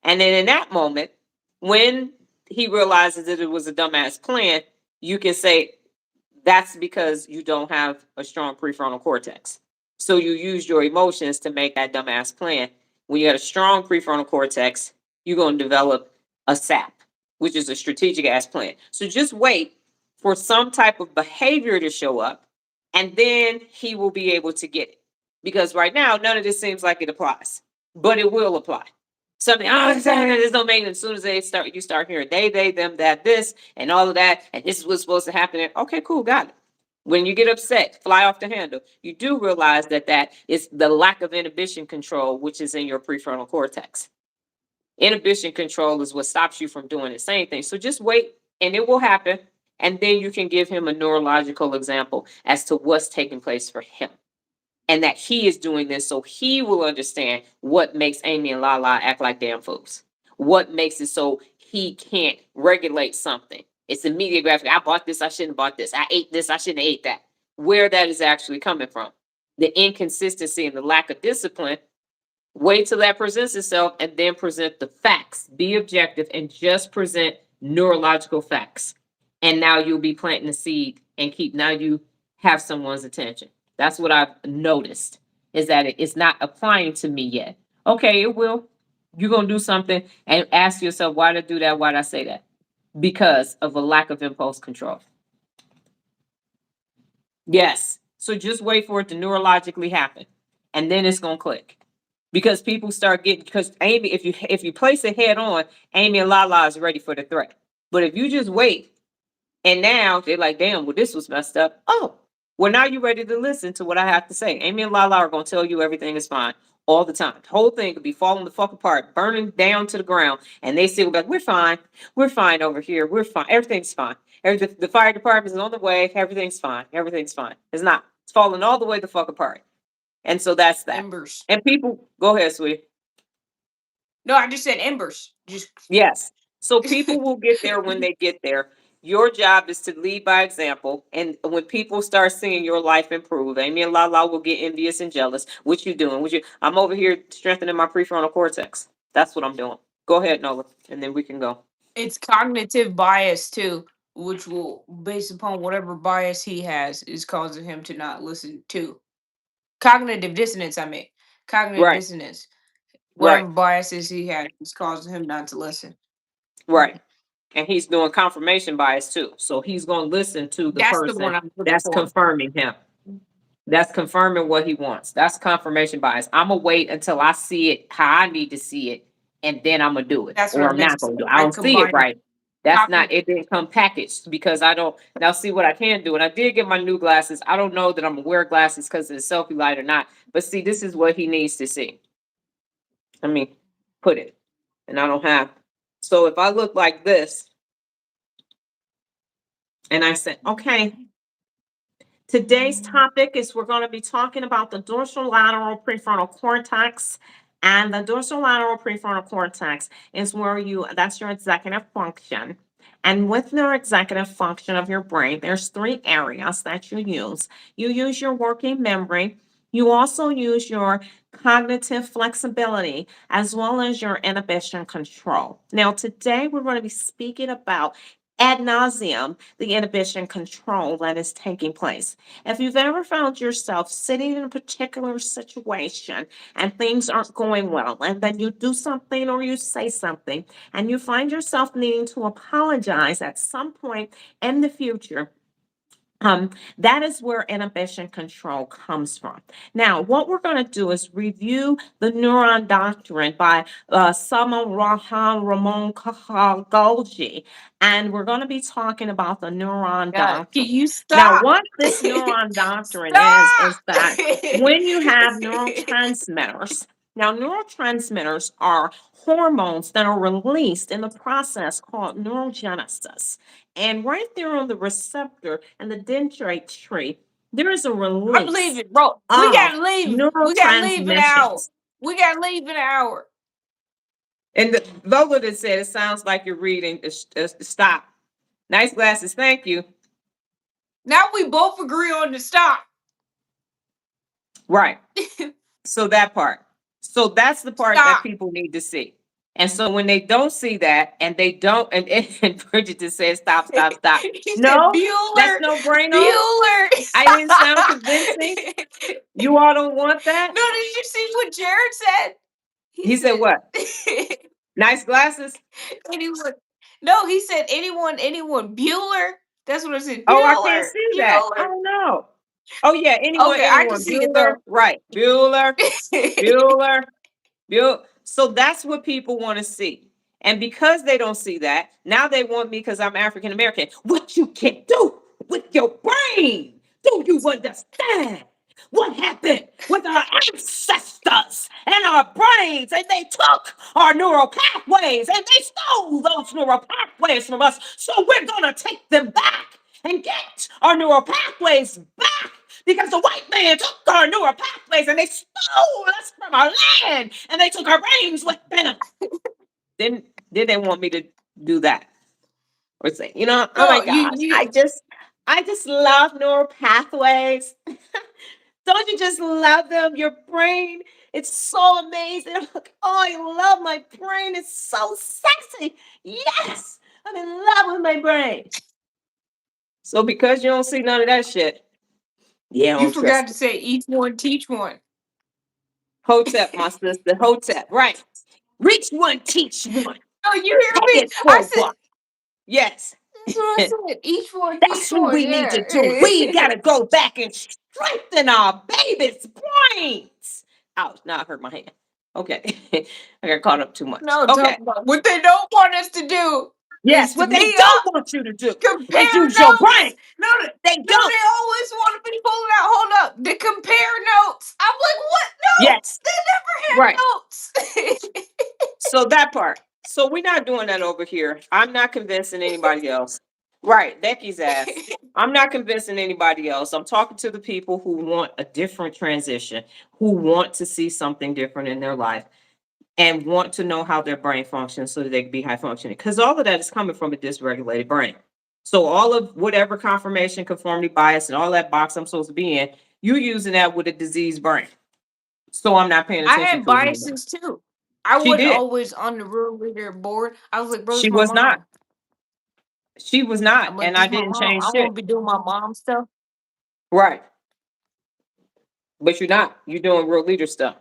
And then in that moment, when he realizes that it was a dumbass plan, you can say, that's because you don't have a strong prefrontal cortex. So you use your emotions to make that dumbass plan. When you got a strong prefrontal cortex, you're going to develop a SAP, which is a strategic ass plan. So just wait for some type of behavior to show up, and then he will be able to get it. Because right now, none of this seems like it applies, but it will apply. Something, oh, this don't make it. As soon as you start hearing they, them, that, this, and all of that, and this is what's supposed to happen. Okay, cool, got it. When you get upset, fly off the handle. You do realize that is the lack of inhibition control, which is in your prefrontal cortex. Inhibition control is what stops you from doing the same thing. So just wait, and it will happen. And then you can give him a neurological example as to what's taking place for him and that he is doing this so he will understand what makes Amy and Lala act like damn fools. What makes it so he can't regulate something. It's immediate graphic. I bought this, I shouldn't have bought this. I ate this, I shouldn't have ate that. Where that is actually coming from. The inconsistency and the lack of discipline. Wait till that presents itself and then present the facts. Be objective and just present neurological facts. And now you'll be planting the seed and now you have someone's attention. That's what I've noticed, is that it's not applying to me yet. Okay, it will. You're gonna do something and ask yourself, why did I do that? Why did I say that? Because of a lack of impulse control. Yes. So just wait for it to neurologically happen. And then it's gonna click. Because people start getting, because Amy, if you place it head on, Amy and Lala is ready for the threat. But if you just wait, and now they're like, damn, well, this was messed up. Oh, well, now you're ready to listen to what I have to say. Amy and Lala are going to tell you everything is fine all the time. The whole thing could be falling the fuck apart, burning down to the ground. And they still be like, we're fine. We're fine over here. We're fine. Everything's fine. The fire department is on the way. Everything's fine. Everything's fine. It's not. It's falling all the way the fuck apart. And so that's that. Embers. And people, go ahead, sweetie. No, I just said embers. Just Yes. So people will get there when they get there. Your job is to lead by example. And when people start seeing your life improve, Amy and Lala will get envious and jealous. What you doing? I'm over here strengthening my prefrontal cortex. That's what I'm doing. Go ahead, Nola, and then we can go. it's cognitive bias too, which will, based upon whatever bias he has, is causing him to not listen to. Cognitive dissonance, I mean. Cognitive Right, dissonance. right, Whatever biases he had is causing him not to listen. right. And he's doing confirmation bias too. So he's going to listen to the That's the person one I'm looking that's for. confirming him. That's confirming what he wants. That's confirmation bias. I'm gonna wait until I see it how I need to see it, and then I'm gonna do it, That's what or I I'm meant not to say. gonna do it. I I don't see it combined right. That's not. cognitive. It didn't come packaged because I don't. Now see what I can do, and I did get my new glasses. I don't know that I'm gonna wear glasses because of the selfie light or not. But see, this is what he needs to see. I mean, put it, and I don't have. So if I look like this, and I said, okay, today's topic is we're going to be talking about the dorsolateral prefrontal cortex. And the dorsolateral prefrontal cortex is that's your executive function. And with your executive function of your brain, there's three areas that you use. You use your working memory. You also use your cognitive flexibility as well as your inhibition control. Now, today we're going to be speaking about ad nauseum, the inhibition control that is taking place. If you've ever found yourself sitting in a particular situation and things aren't going well, and then you do something or you say something, and you find yourself needing to apologize at some point in the future, that is where inhibition control comes from. Now, what we're going to do is review the neuron doctrine by Samaraha Ramon Golgi, and we're going to be talking about the neuron God, can doctrine. you Now, stop? what this neuron doctrine is Stop! that when you have neurotransmitters, now neurotransmitters are hormones that are released in the process called neurogenesis. And right there on the receptor and the dendrite tree, there is a I'm release leaving, bro. We of gotta leave. We gotta leave in an hour. neurotransmissions. We gotta leave in an hour. And the Vogel that said it sounds like you're reading. Stop. Nice glasses. Thank you. Now we both agree on the stop. Right. So that part. So that's the part that Stop. people need to see. And so when they don't see that and they don't, and Bridget just said, stop, stop, stop. He said No, that's Bueller. no brainer. Bueller. I didn't sound convincing. You all don't want that? No, did you see what Jared said? He said what? Nice glasses? anyone. No, he said anyone. Bueller. That's what I said. Oh, I can't Bueller. see that. Bueller. Oh no. Oh yeah, Okay, I can anyone. see it Bueller. though. Right. Bueller. Bueller. Bueller. So that's what people want to see. And because they don't see that, now they want me because I'm African American. What you can do with your brain. Do you understand? What happened with our ancestors and our brains? And they took our neural pathways and they stole those neural pathways from us. So we're going to take them back and get our neural pathways back because the white man took our neural pathways and they stole us from our land and they took our brains with them. Then they want me to do that or say, oh my No, gosh, you I just love neural pathways. Don't you just love them? Your brain, it's so amazing. I'm like, oh, I love my brain. It's so sexy. Yes, I'm in love with my brain. So because you don't see none of that shit, yeah, I You don't forgot trust to it. say each one, teach one. Hotep, my sister, Hotep, right? Reach one, teach one, Oh, you hear pay me? it I forward. said Yes. that's what I said. Each one, That's teach what one. we need Yeah. to do. We gotta go back and strengthen our baby's brains. Ouch, now I hurt my hand. Okay. I got caught up too much. No, talk Okay. about what they don't want us to do is Yes, to what they meet don't up, want you to do is compare use your notes. brain. No, They no, don't. they always want to be pulling out. Hold up, the compare notes. I'm like, what Yes, notes? They never right. had notes. So that part. So we're not doing that over here. I'm not convincing anybody else. Right, Becky's ass. I'm not convincing anybody else. I'm talking to the people who want a different transition, who want to see something different in their life and want to know how their brain functions so that they can be high functioning. Because all of that is coming from a dysregulated brain. So all of whatever confirmation, conformity bias, and all that box I'm supposed to be in, you're using that with a diseased brain. So I'm not paying I attention had to it anymore. biases too. I She wasn't did. always on the real leader board. I was like, bro, She this my was not. mom. She was not, I'm like, and I this my didn't mom. change I want shit. to be doing my mom stuff. Right. But you're not. You're doing real leader stuff.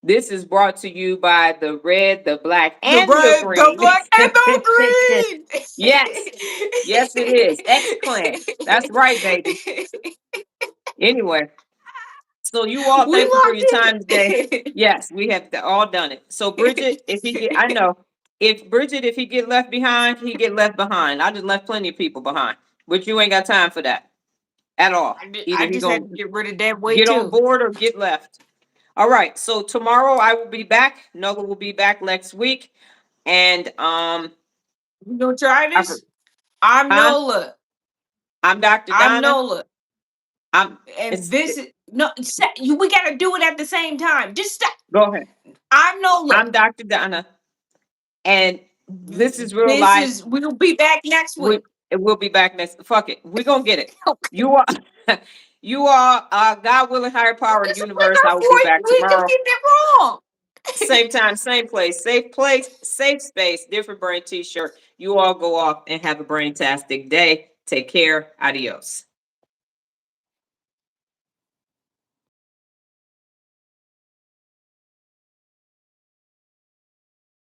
This is brought to you by the red, the black, The and the red, the green. black, and the Yes. Yes, it is. X Clan. That's right, baby. green. Anyway, so you all We thank you for your time today. locked Yes, we have all done it. So Bridget, if he get, I know, if he get left behind, he get left behind. I just left plenty of people behind, but you ain't got time for that at all. Either I he just had gonna to get rid of that weight get on too. board or get left. All right. So tomorrow I will be back. Nola will be back next week. And You gonna try I, this? I'm huh? Nola. I'm Dr. I'm Donna. Nola. I'm And it's this is no we gotta do it at the same time. Just stop. go ahead. I'm Nola. I'm Dr. Donna. And this is real This life. is we'll be back next We week. we'll be back next. Fuck it. We're gonna get it. You are you are God willing higher power This is like universe. I our will be fourth back week of tomorrow. getting it wrong. Same time, same place, safe space, different brain t-shirt. You all go off and have a brain-tastic day. Take care. Adios.